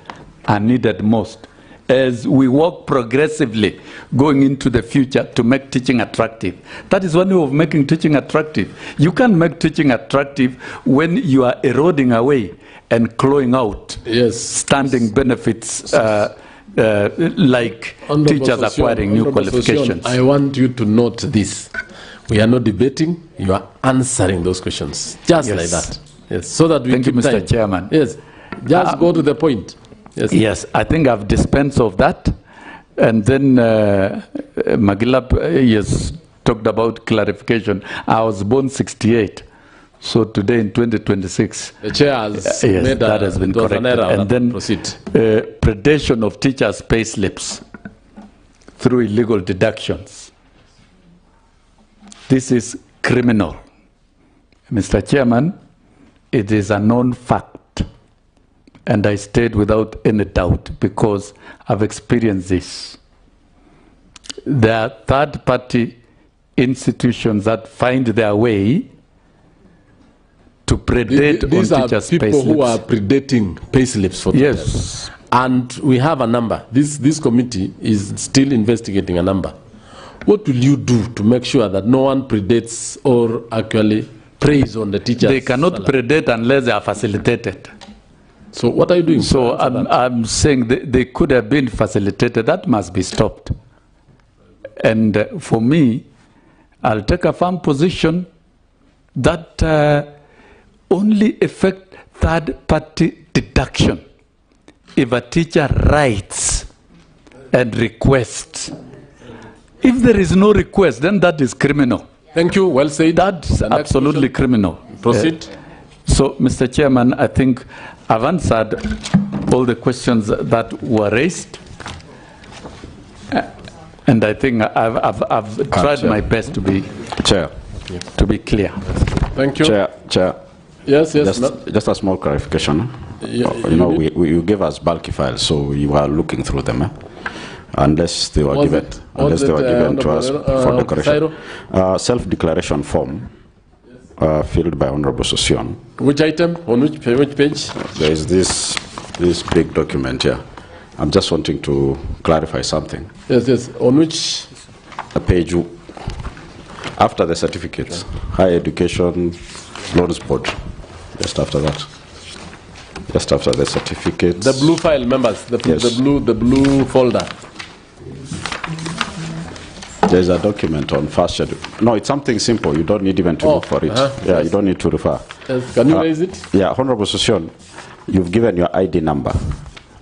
are needed most. As we work progressively going into the future to make teaching attractive. That is one way of making teaching attractive. You can't make teaching attractive when you are eroding away and clawing out standing benefits like teachers acquiring new qualifications. I want you to note this. We are not debating, you are answering those questions. Just like that. Yes. So that we Thank you, Mr. time. Chairman. Yes. Just go to the point. Yes, I think I've dispensed of that. And then Magilap, yes, talked about clarification. I was born 68. So today in 2026. The chair has made that has been corrected. And then predation of teachers' pay slips through illegal deductions. This is criminal. Mr. Chairman, it is a known fact. And I stayed without any doubt because I've experienced this. There are third-party institutions that find their way to predate These on are teachers' people payslips. who are predating payslips for teachers. Yes. And we have a number. This committee is still investigating a number. What will you do to make sure that no one predates or actually preys on the teachers? They cannot predate unless they are facilitated. So what are you doing? So I'm saying they could have been facilitated. That must be stopped. And for me, I'll take a firm position that only affect third-party deduction if a teacher writes and requests. If there is no request, then that is criminal. Thank you. Well said. That's absolutely criminal. Proceed. So, Mr. Chairman, I think I've answered all the questions that were raised. And I think I've tried my best to be clear. Thank you. Chair. Yes. Just a small clarification. You gave us bulky files, so you are looking through them. Unless they were given to us for decoration. Self-declaration form filled by Honorable Sossion. Which item? On which page? There is this big document here. I'm just wanting to clarify something. Yes. On which? A page after the certificates, higher education loans board. Just after that. Just after the certificates. The blue file, members. The blue folder. There's a document on first schedule. No, it's something simple. You don't need even to look for it. You don't need to refer. Yes. Can you raise it? Yeah, Honorable Sossion, you've given your ID number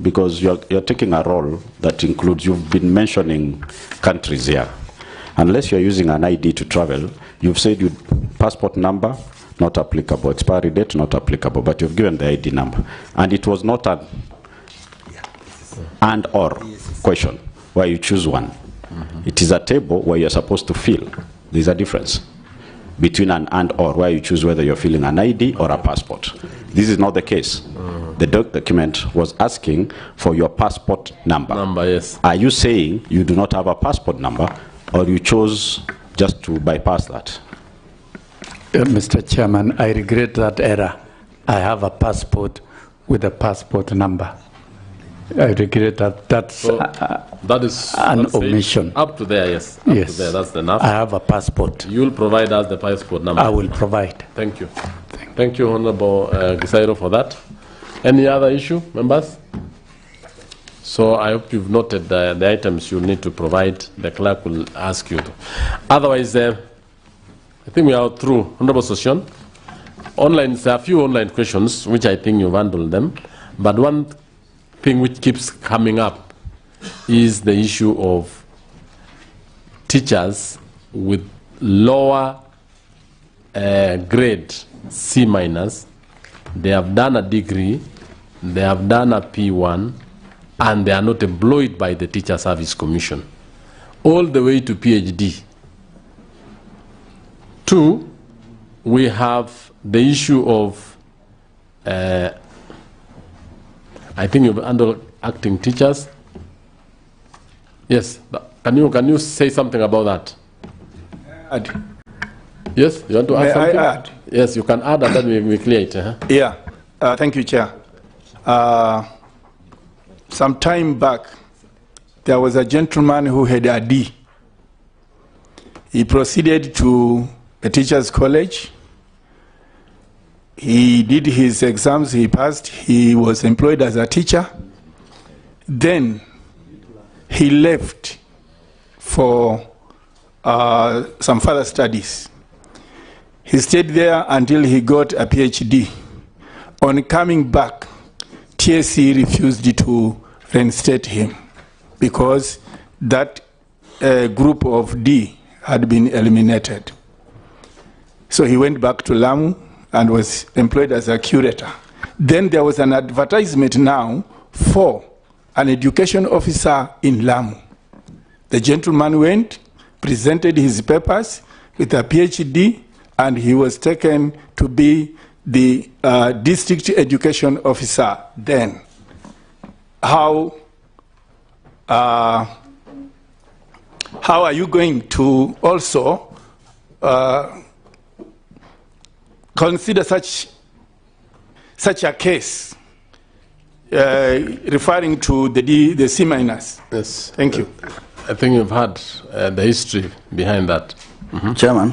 because you're taking a role that includes, you've been mentioning countries here. Unless you're using an ID to travel, you've said your passport number, not applicable. Expiry date, not applicable. But you've given the ID number. And it was not an and/or question where you choose one. It is a table where you're supposed to fill. There's a difference between an and/or where you choose whether you're filling an ID or a passport. This is not the case. The document was asking for your passport number. Yes. Are you saying you do not have a passport number, or you chose just to bypass that? Mr. Chairman, I regret that error. I have a passport with a passport number. I regret that. That is an omission. Up to there, yes. Yes. To there, that's enough. I have a passport. You will provide us the passport number. I will provide. Thank you. Thank you, Honorable Gisairo, for that. Any other issue, members? So I hope you've noted the items you need to provide. The clerk will ask you to. Otherwise, I think we are through. Honorable Sossion. There are a few online questions, which I think you've handled them. But one thing which keeps coming up is the issue of teachers with lower grade C-. They have done a degree, they have done a P1, and they are not employed by the Teacher Service Commission, all the way to PhD. 2, we have the issue of I think you've handled acting teachers. Yes. Can you say something about that? Add. Yes. You want to add something? May I add? Yes, you can add, and then we clear it. Yeah. Thank you, Chair. Some time back, there was a gentleman who had a D. He proceeded to a teacher's college. He did his exams, he passed, he was employed as a teacher. Then he left for some further studies. He stayed there until he got a PhD. On coming back, TSC refused to reinstate him because that group of D had been eliminated. So he went back to Lamu and was employed as a curator. Then there was an advertisement now for an education officer in Lamu. The gentleman went, presented his papers with a PhD, and he was taken to be the district education officer then. How are you going to also consider such a case, referring to the C-? Yes. Thank you. I think you've had the history behind that. Chairman.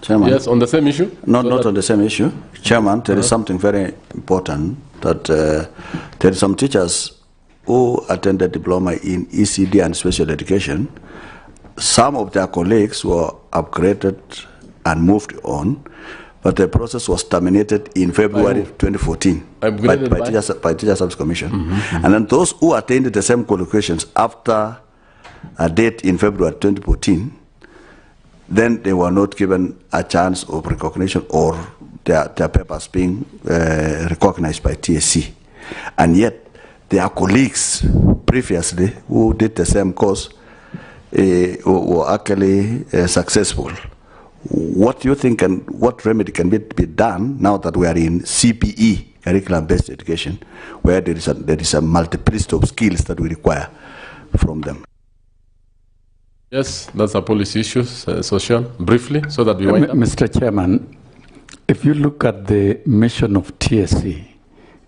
Yes, on the same issue? Not on the same issue. Chairman, there is something very important. that there are some teachers who attended diploma in ECD and special education. Some of their colleagues were upgraded and moved on, but the process was terminated in February 2014 by Teacher Service Commission. And then those who attained the same qualifications after a date in February 2014, then they were not given a chance of recognition or their papers being recognized by TSC. And yet, their colleagues previously who did the same course were actually successful. What do you think and what remedy can be done now that we are in CPE, curriculum-based education, where there is a multiplicity of skills that we require from them? Yes, that's a policy issue, Sossion, briefly, so that we wind up. Mr. Chairman, if you look at the mission of TSC,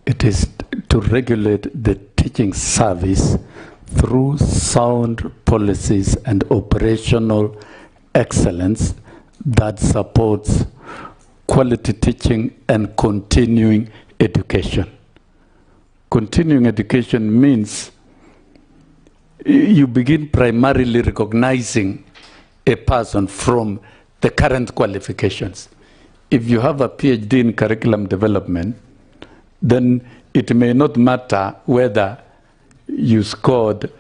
it is to regulate the teaching service through sound policies and operational excellence that supports quality teaching and continuing education. Continuing education means you begin primarily recognizing a person from the current qualifications. If you have a PhD in curriculum development, then it may not matter whether you scored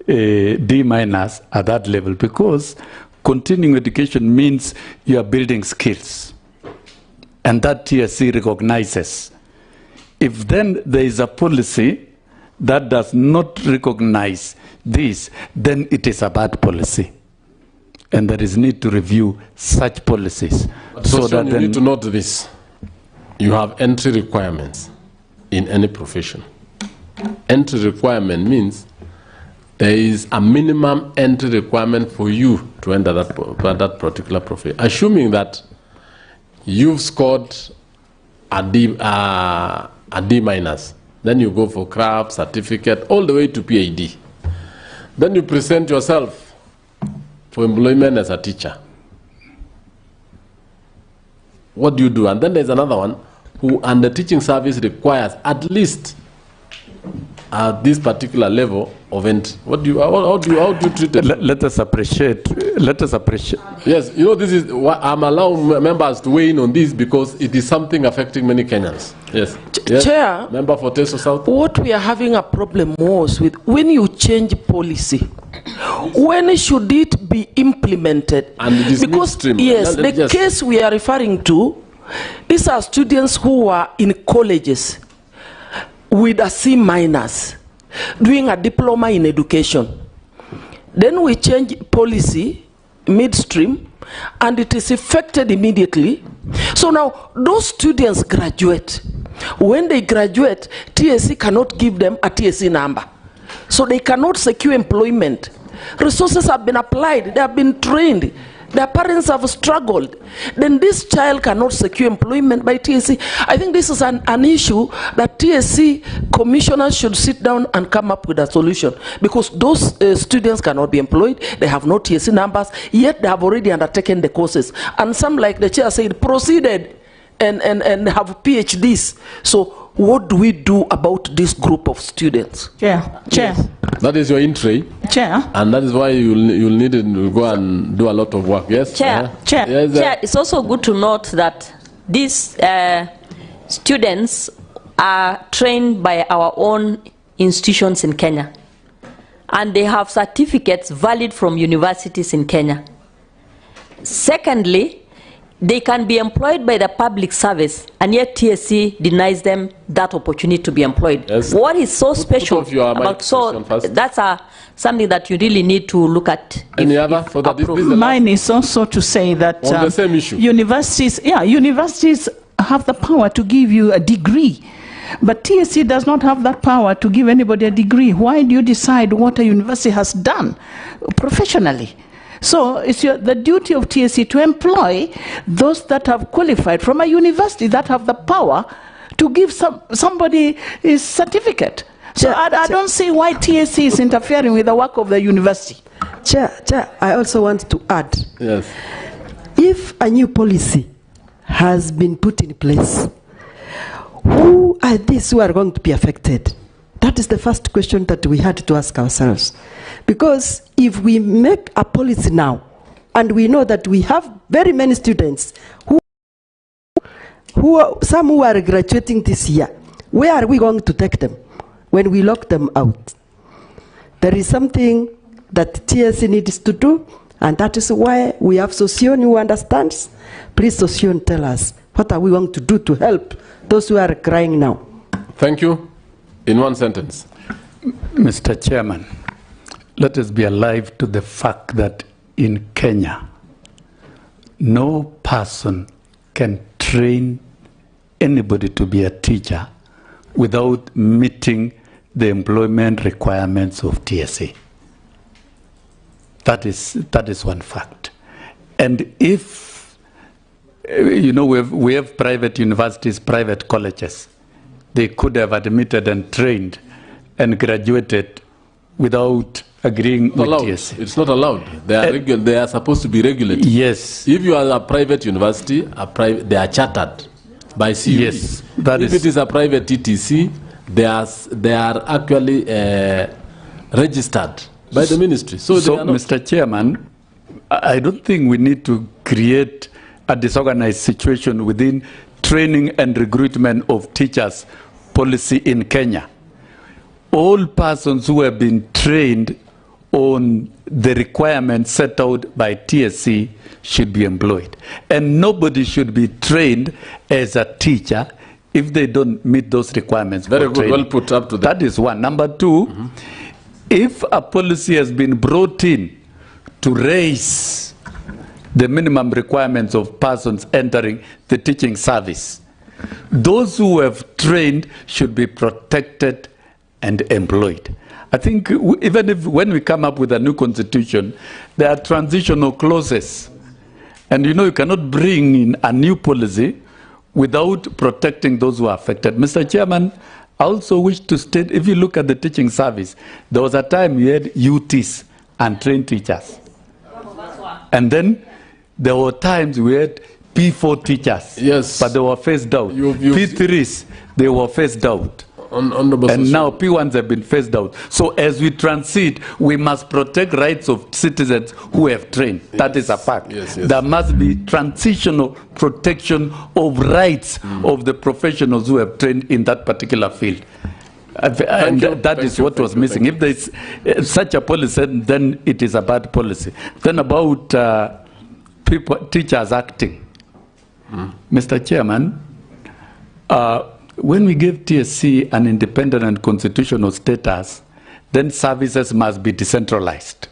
a D- at that level, because continuing education means you are building skills, and that TSC recognizes. If then there is a policy that does not recognize this, then it is a bad policy. And there is need to review such policies. So that you need to note this. You have entry requirements in any profession. Entry requirement means there is a minimum entry requirement for you to enter that particular profession. Assuming that you've scored a D-, then you go for craft, certificate, all the way to PhD. Then you present yourself for employment as a teacher. What do you do? And then there's another one who, and the teaching service requires at least at this particular level of entry. How do you treat it? Let us appreciate. Yes, you know, this is what I'm allowing members to weigh in on this because it is something affecting many Kenyans. Yes. Yes. Chair, member for Teso South. What we are having a problem most with, when you change policy, when should it be implemented? And it is because midstream. Yes, the case we are referring to, these are students who are in colleges with a C- doing a diploma in education. Then we change policy midstream and it is effected immediately. So now those students graduate. When they graduate, TSC cannot give them a TSC number. So they cannot secure employment. Resources have been applied, they have been trained. Their parents have struggled. Then this child cannot secure employment by TSC. I think this is an issue that TSC commissioners should sit down and come up with a solution, because those students cannot be employed. They have no TSC numbers, yet they have already undertaken the courses. And some, like the chair said, proceeded and have PhDs. So what do we do about this group of students? Chair. Yes. That is your entry. Chair. And that is why you'll need to go and do a lot of work. Yes? Chair. Chair. Yes, Chair, it's also good to note that these students are trained by our own institutions in Kenya. And they have certificates valid from universities in Kenya. Secondly, they can be employed by the public service, and yet TSC denies them that opportunity to be employed. Yes. What is so special about, so that's something that you really need to look at. Any other? For that, mine is also to say that on the same issue. Universities have the power to give you a degree, but TSC does not have that power to give anybody a degree. Why do you decide what a university has done professionally? So it's the duty of TSC to employ those that have qualified from a university that have the power to give somebody his certificate. So I don't see why TSC is interfering with the work of the university. Chair, I also want to add. Yes. If a new policy has been put in place, who are these who are going to be affected? That is the first question that we had to ask ourselves. Because if we make a policy now, and we know that we have very many students some who are graduating this year, where are we going to take them when we lock them out? There is something that TSC needs to do, and that is why we have Sossion who understands. Please, Sossion, tell us, what are we going to do to help those who are crying now? Thank you. In one sentence. Mr. Chairman, let us be alive to the fact that in Kenya, no person can train anybody to be a teacher without meeting the employment requirements of TSC. That is one fact. And if, you know, we have private universities, private colleges, they could have admitted and trained and graduated without agreeing with TSC. It's not allowed. They are supposed to be regulated. Yes. If you are a private university, they are chartered by CUE. Yes. If it is a private TTC, they are actually registered by the ministry. So Mr. Chairman, I don't think we need to create a disorganized situation within training and recruitment of teachers policy in Kenya. All persons who have been trained on the requirements set out by TSC should be employed. And nobody should be trained as a teacher if they don't meet those requirements. Very good, training. well put up to that. That is one. Number two, if a policy has been brought in to raise the minimum requirements of persons entering the teaching service, those who have trained should be protected and employed. I think even if when we come up with a new constitution, there are transitional clauses. And you know, you cannot bring in a new policy without protecting those who are affected. Mr. Chairman, I also wish to state, if you look at the teaching service, there was a time you had UTs and trained teachers. And then there were times we had P4 teachers, yes, but they were phased out. P3s, they were phased out. And now P1s have been phased out. So as we transit, we must protect rights of citizens who have trained. Yes. That is a fact. Yes, yes. There must be transitional protection of rights of the professionals who have trained in that particular field. And that is what was missing. If there is such a policy, then it is a bad policy. Then about teachers acting. Mr. Chairman, when we give TSC an independent and constitutional status, then services must be decentralized.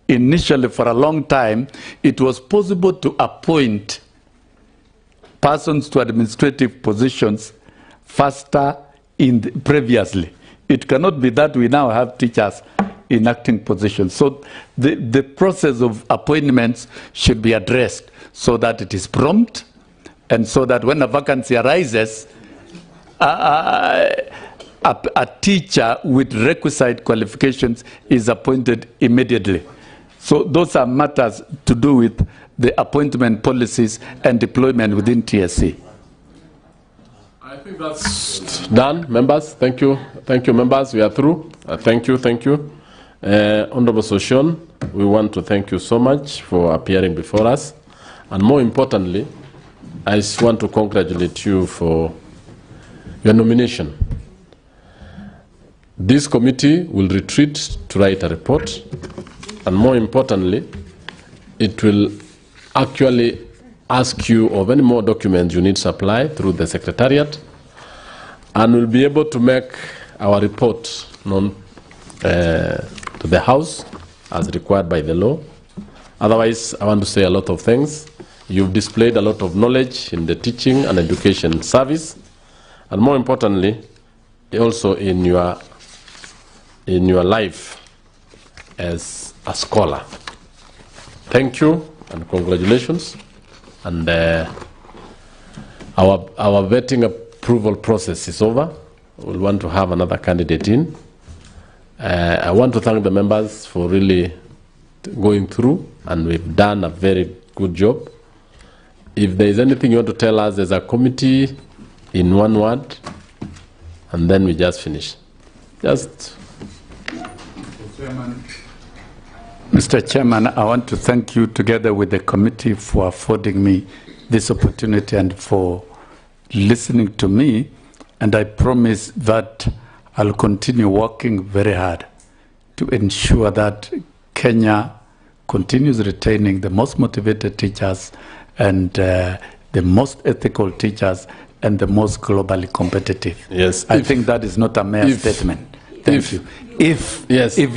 Initially, for a long time, it was possible to appoint persons to administrative positions faster previously. It cannot be that we now have teachers in acting positions. So the process of appointments should be addressed so that it is prompt, and so that when a vacancy arises, a teacher with requisite qualifications is appointed immediately. So those are matters to do with the appointment policies and deployment within TSC. I think that's done, members. Thank you. Thank you, members. We are through. Thank you. Thank you. Honorable Sossion, we want to thank you so much for appearing before us. And more importantly, I just want to congratulate you for your nomination. This committee will retreat to write a report, and more importantly, it will actually ask you of any more documents you need supply through the Secretariat, and we'll be able to make our report known to the House as required by the law. Otherwise, I want to say a lot of things. You've displayed a lot of knowledge in the teaching and education service, and more importantly, also in your life as a scholar. Thank you and congratulations. And our vetting approval process is over. We'll want to have another candidate in. I want to thank the members for really going through, and we've done a very good job. If there is anything you want to tell us as a committee in one word, and then we just finish. Mr. Chairman, I want to thank you together with the committee for affording me this opportunity and for listening to me. And I promise that I'll continue working very hard to ensure that Kenya continues retaining the most motivated teachers and the most ethical teachers and the most globally competitive. Yes. I think that is not a mere statement. Thank you. If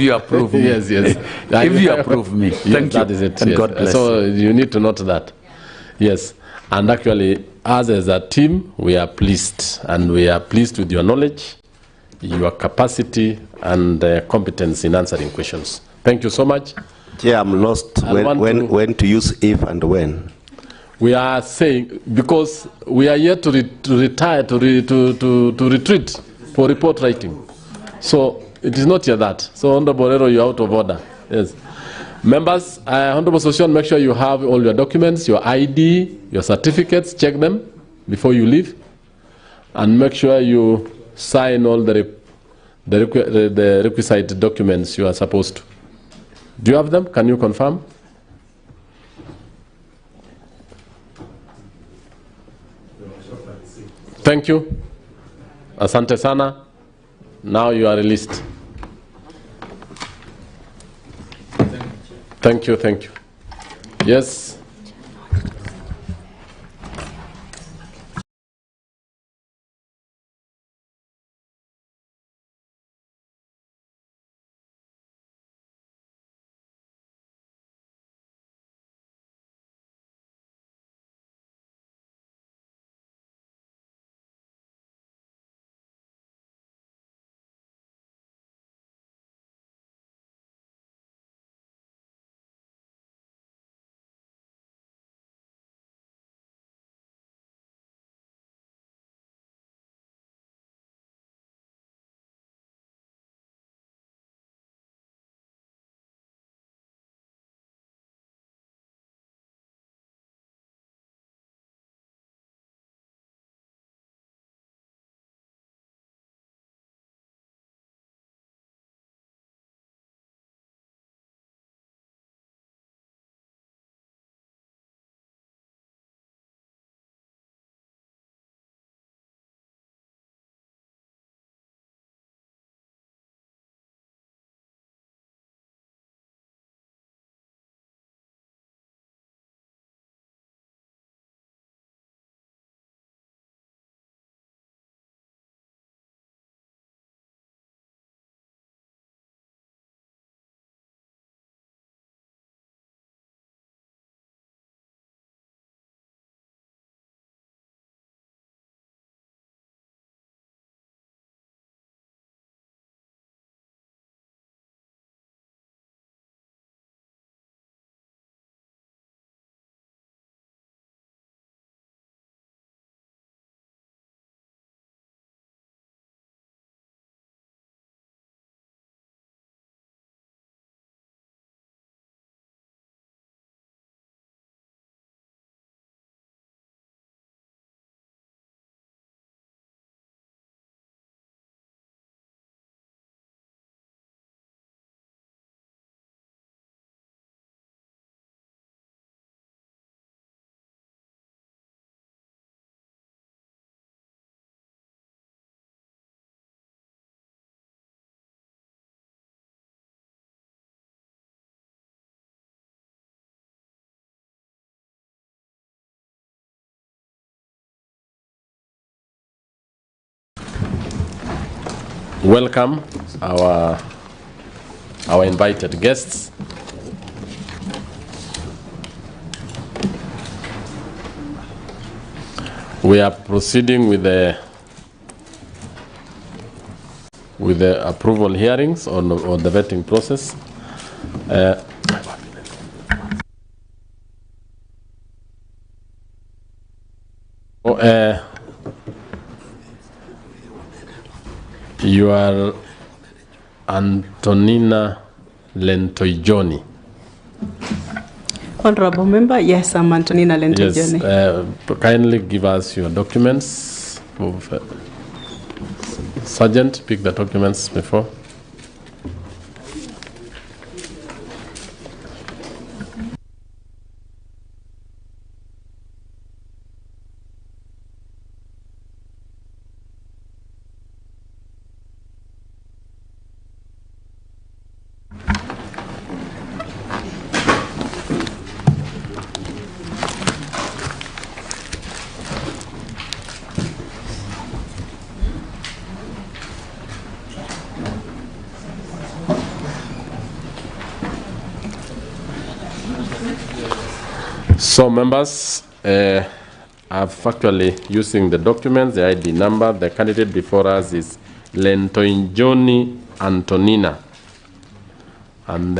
you approve me. Yes. If you approve me. Thank you. That is it. And yes. God bless so you. You need to note that. Yes. And actually, us as a team, we are pleased. And we are pleased with your knowledge, your capacity, and competence in answering questions. Thank you so much. Yeah, I'm lost. When to use if and when? We are saying, because we are here to retire, to retreat for report writing. So it is not yet that. So Honorable Borero, you're out of order. Yes. Members, Honorable Sossion, make sure you have all your documents, your ID, your certificates, check them before you leave. And make sure you sign all the requisite documents you are supposed to. Do you have them? Can you confirm? Thank you. Asante sana. Now you are released. Thank you. Yes. Welcome our invited guests. We are proceeding with the approval hearings on the vetting process. You are Antonina Lentoijoni. Honorable Member, yes, I'm Antonina Lentoijoni. Yes, kindly give us your documents move. Sergeant, pick the documents before. So members, I've actually using the documents, the ID number. The candidate before us is Lentoinjoni Antonina. And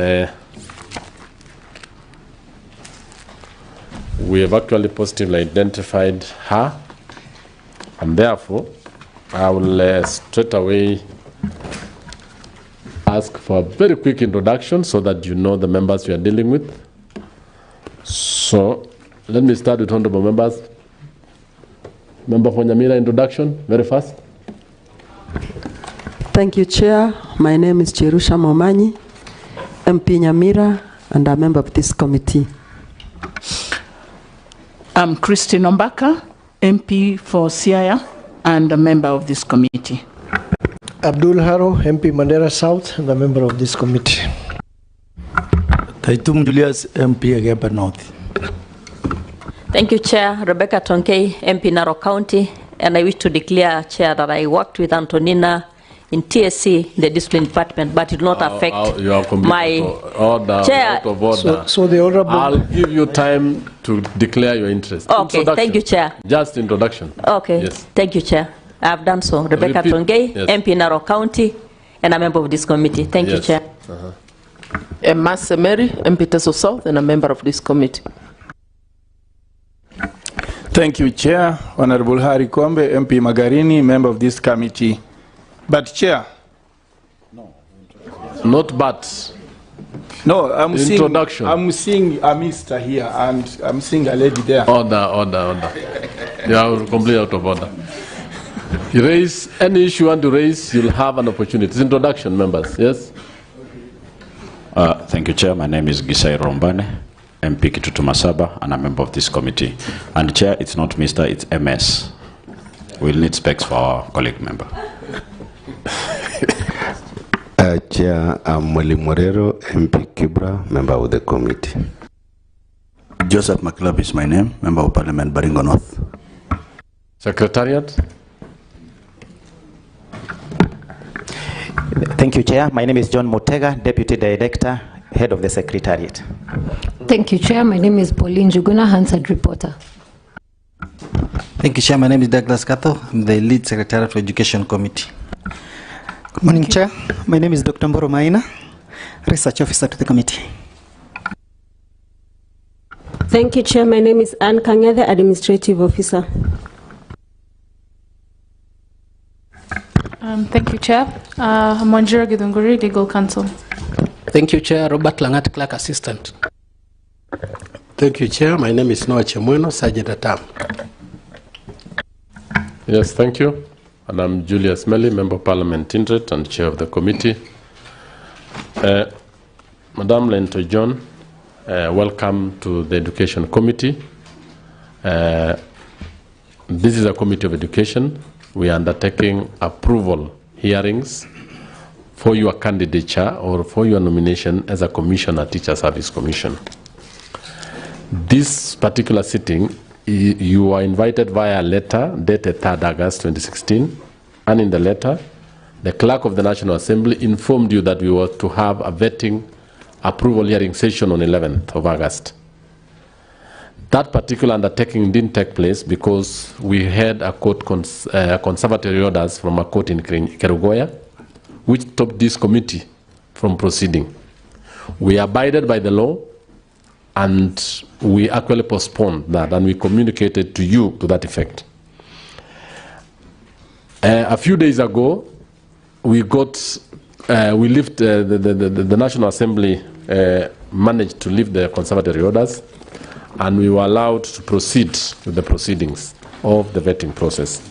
we have actually positively identified her. And therefore, I will straight away ask for a very quick introduction so that you know the members we are dealing with. So, let me start with honorable members. Member for Nyamira, introduction, very fast. Thank you, Chair. My name is Cherusha Momanyi, MP Nyamira, and a member of this committee. I'm Christine Ombaka, MP for Siaya, and a member of this committee. Abdul Haro, MP Mandera South, and a member of this committee. Taitum Julius, MP Ageba North. Thank you, Chair. Rebecca Tonkei, MP Narok County, and I wish to declare, Chair, that I worked with Antonina in TSC, the discipline department, but it will not affect my order, Chair. out of order. So the honorable. I'll give you time to declare your interest. Okay, thank you, Chair. Just introduction. Okay, yes. Thank you, Chair. I have done so. Rebecca Tonkei, yes. MP Narok County, and a member of this committee. Thank you, Chair. Emma Mary, MP Teso South, and a member of this committee. Thank you, Chair. Honorable Hari Kombe, MP Magarini, member of this committee. But, Chair. No. Not but. No, I'm introduction. Seeing a mister here, and I'm seeing a lady there. Order. You are completely out of order. You raise any issue you want to raise, you'll have an opportunity. It's introduction, members. Yes? Thank you, Chair. My name is Gisai Rombane, MP Kitutu Masaba, and a member of this committee. And Chair, it's not Mr., it's MS. We'll need specs for our colleague member. Chair, I'm Mweli Morero, MP Kibra, member of the committee. Joseph McLeod is my name, member of Parliament, Baringo North. Secretariat. Thank you, Chair. My name is John Mutega, Deputy Director, Head of the Secretariat. Thank you, Chair. My name is Pauline Juguna, Hansard Reporter. Thank you, Chair. My name is Douglas Kato. I'm the Lead Secretary for Education Committee. Good morning, Chair. My name is Dr. Mboro Maina, Research Officer to the committee. Thank you, Chair. My name is Anne Kangede, Administrative Officer. Thank you, Chair. I'm Wanjira Githunguri, Legal Counsel. Thank you, Chair. Robert Langat, Clerk Assistant. Thank you, Chair. My name is Noah Chemueno, Sergeant at Arms. Yes, thank you. And I'm Julius Melly, Member of Parliament Tindred and Chair of the committee. Madam Lento John, welcome to the Education Committee. This is a committee of education. We are undertaking approval hearings for your candidature or for your nomination as a commissioner, Teacher Service Commission. This particular sitting, you are invited via letter dated 3rd August 2016, and in the letter, the Clerk of the National Assembly informed you that we were to have a vetting approval hearing session on 11th of August. That particular undertaking didn't take place because we had a court conservatory orders from a court in Kerugoya, which stopped this committee from proceeding. We abided by the law, and we actually postponed that, and we communicated to you to that effect. A few days ago, we lifted the National Assembly managed to lift the conservatory orders, and we were allowed to proceed with the proceedings of the vetting process.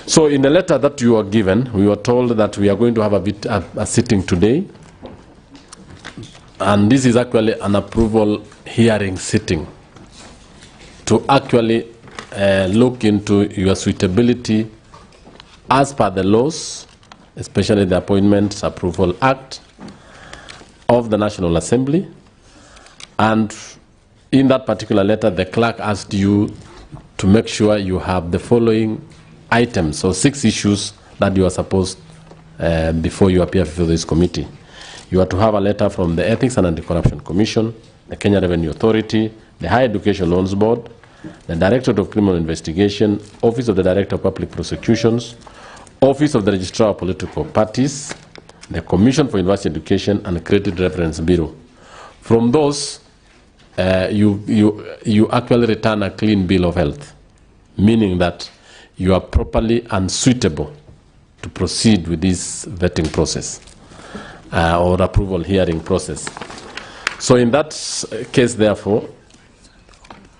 So in the letter that you were given, we were told that we are going to have a sitting today. And this is actually an approval hearing sitting to actually look into your suitability as per the laws, especially the Appointments Approval Act of the National Assembly. And in that particular letter, the clerk asked you to make sure you have the following items, so 6 issues that you are supposed before you appear before this committee. You are to have a letter from the Ethics and Anti-Corruption Commission, the Kenya Revenue Authority, the Higher Education Loans Board, the Directorate of Criminal Investigation, Office of the Director of Public Prosecutions, Office of the Registrar of Political Parties, the Commission for University Education, and Credit Reference Bureau. From those, you actually return a clean bill of health, meaning that you are properly and suitable to proceed with this vetting process or approval hearing process. So in that case, therefore,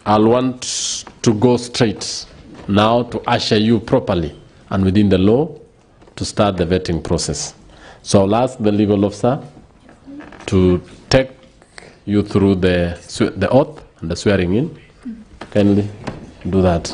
I'll want to go straight now to usher you properly and within the law to start the vetting process. So I'll ask the legal officer to take you through the oath and the swearing in. Kindly do that.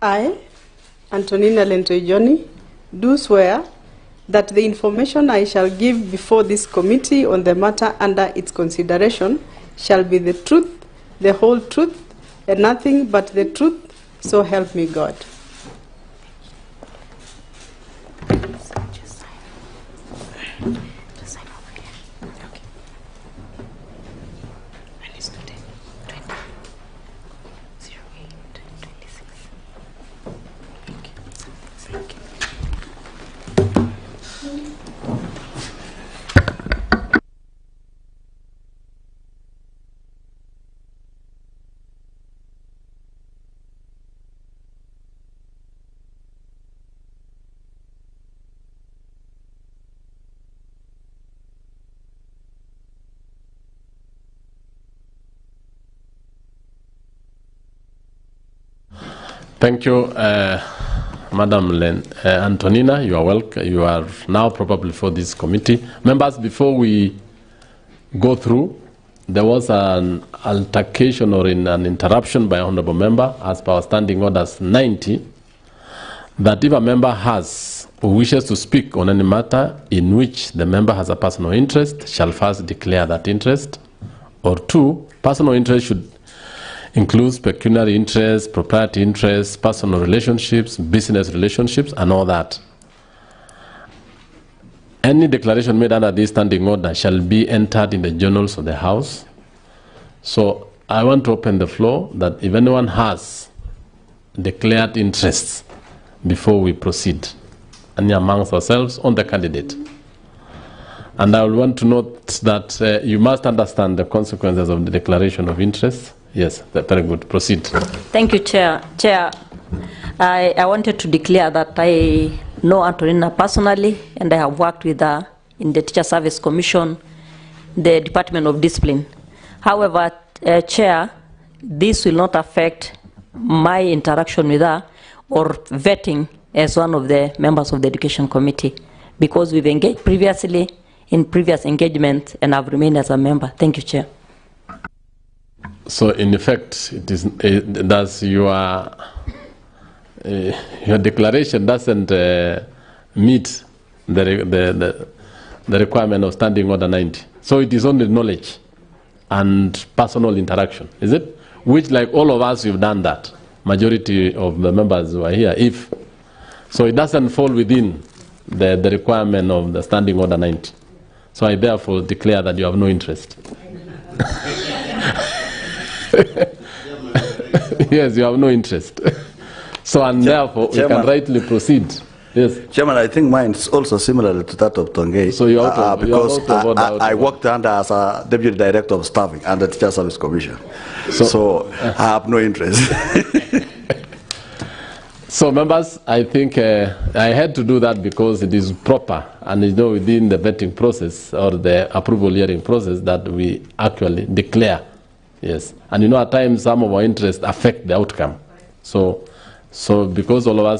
I, Antonina Lentoijoni, do swear that the information I shall give before this committee on the matter under its consideration shall be the truth, the whole truth, and nothing but the truth, so help me God. Thank you, Madam Antonina. You are welcome. You are now probably for this committee. Members, before we go through, there was an altercation or an interruption by Honorable Member as per our Standing Orders 90, that if a member has or wishes to speak on any matter in which the member has a personal interest, shall first declare that interest, or 2, personal interest should includes pecuniary interests, propriety interests, personal relationships, business relationships, and all that. Any declaration made under this standing order shall be entered in the journals of the House. So I want to open the floor that if anyone has declared interests before we proceed, any amongst ourselves on the candidate. And I will want to note that you must understand the consequences of the declaration of interest. Yes, very good. Proceed. Thank you, Chair. Chair, I wanted to declare that I know Antonina personally, and I have worked with her in the Teacher Service Commission, the Department of Discipline. However, Chair, this will not affect my interaction with her or vetting as one of the members of the Education Committee, because we've engaged previously in previous engagements and I've remained as a member. Thank you, Chair. So in effect, does your declaration doesn't meet the requirement of Standing Order 90. So it is only knowledge and personal interaction, is it? Which, like all of us, we've done that. Majority of the members who are here, so it doesn't fall within the requirement of the Standing Order 90. So I therefore declare that you have no interest. Yes, you have no interest. So, and therefore, we can rightly proceed. Yes. Chairman, I think mine is also similar to that of Tongay. So you out because I worked under as a deputy director of staffing under Teacher Service Commission. So I have no interest. So members, I think I had to do that because it is proper and within the vetting process or the approval hearing process that we actually declare. Yes. And at times some of our interests affect the outcome. So because all of us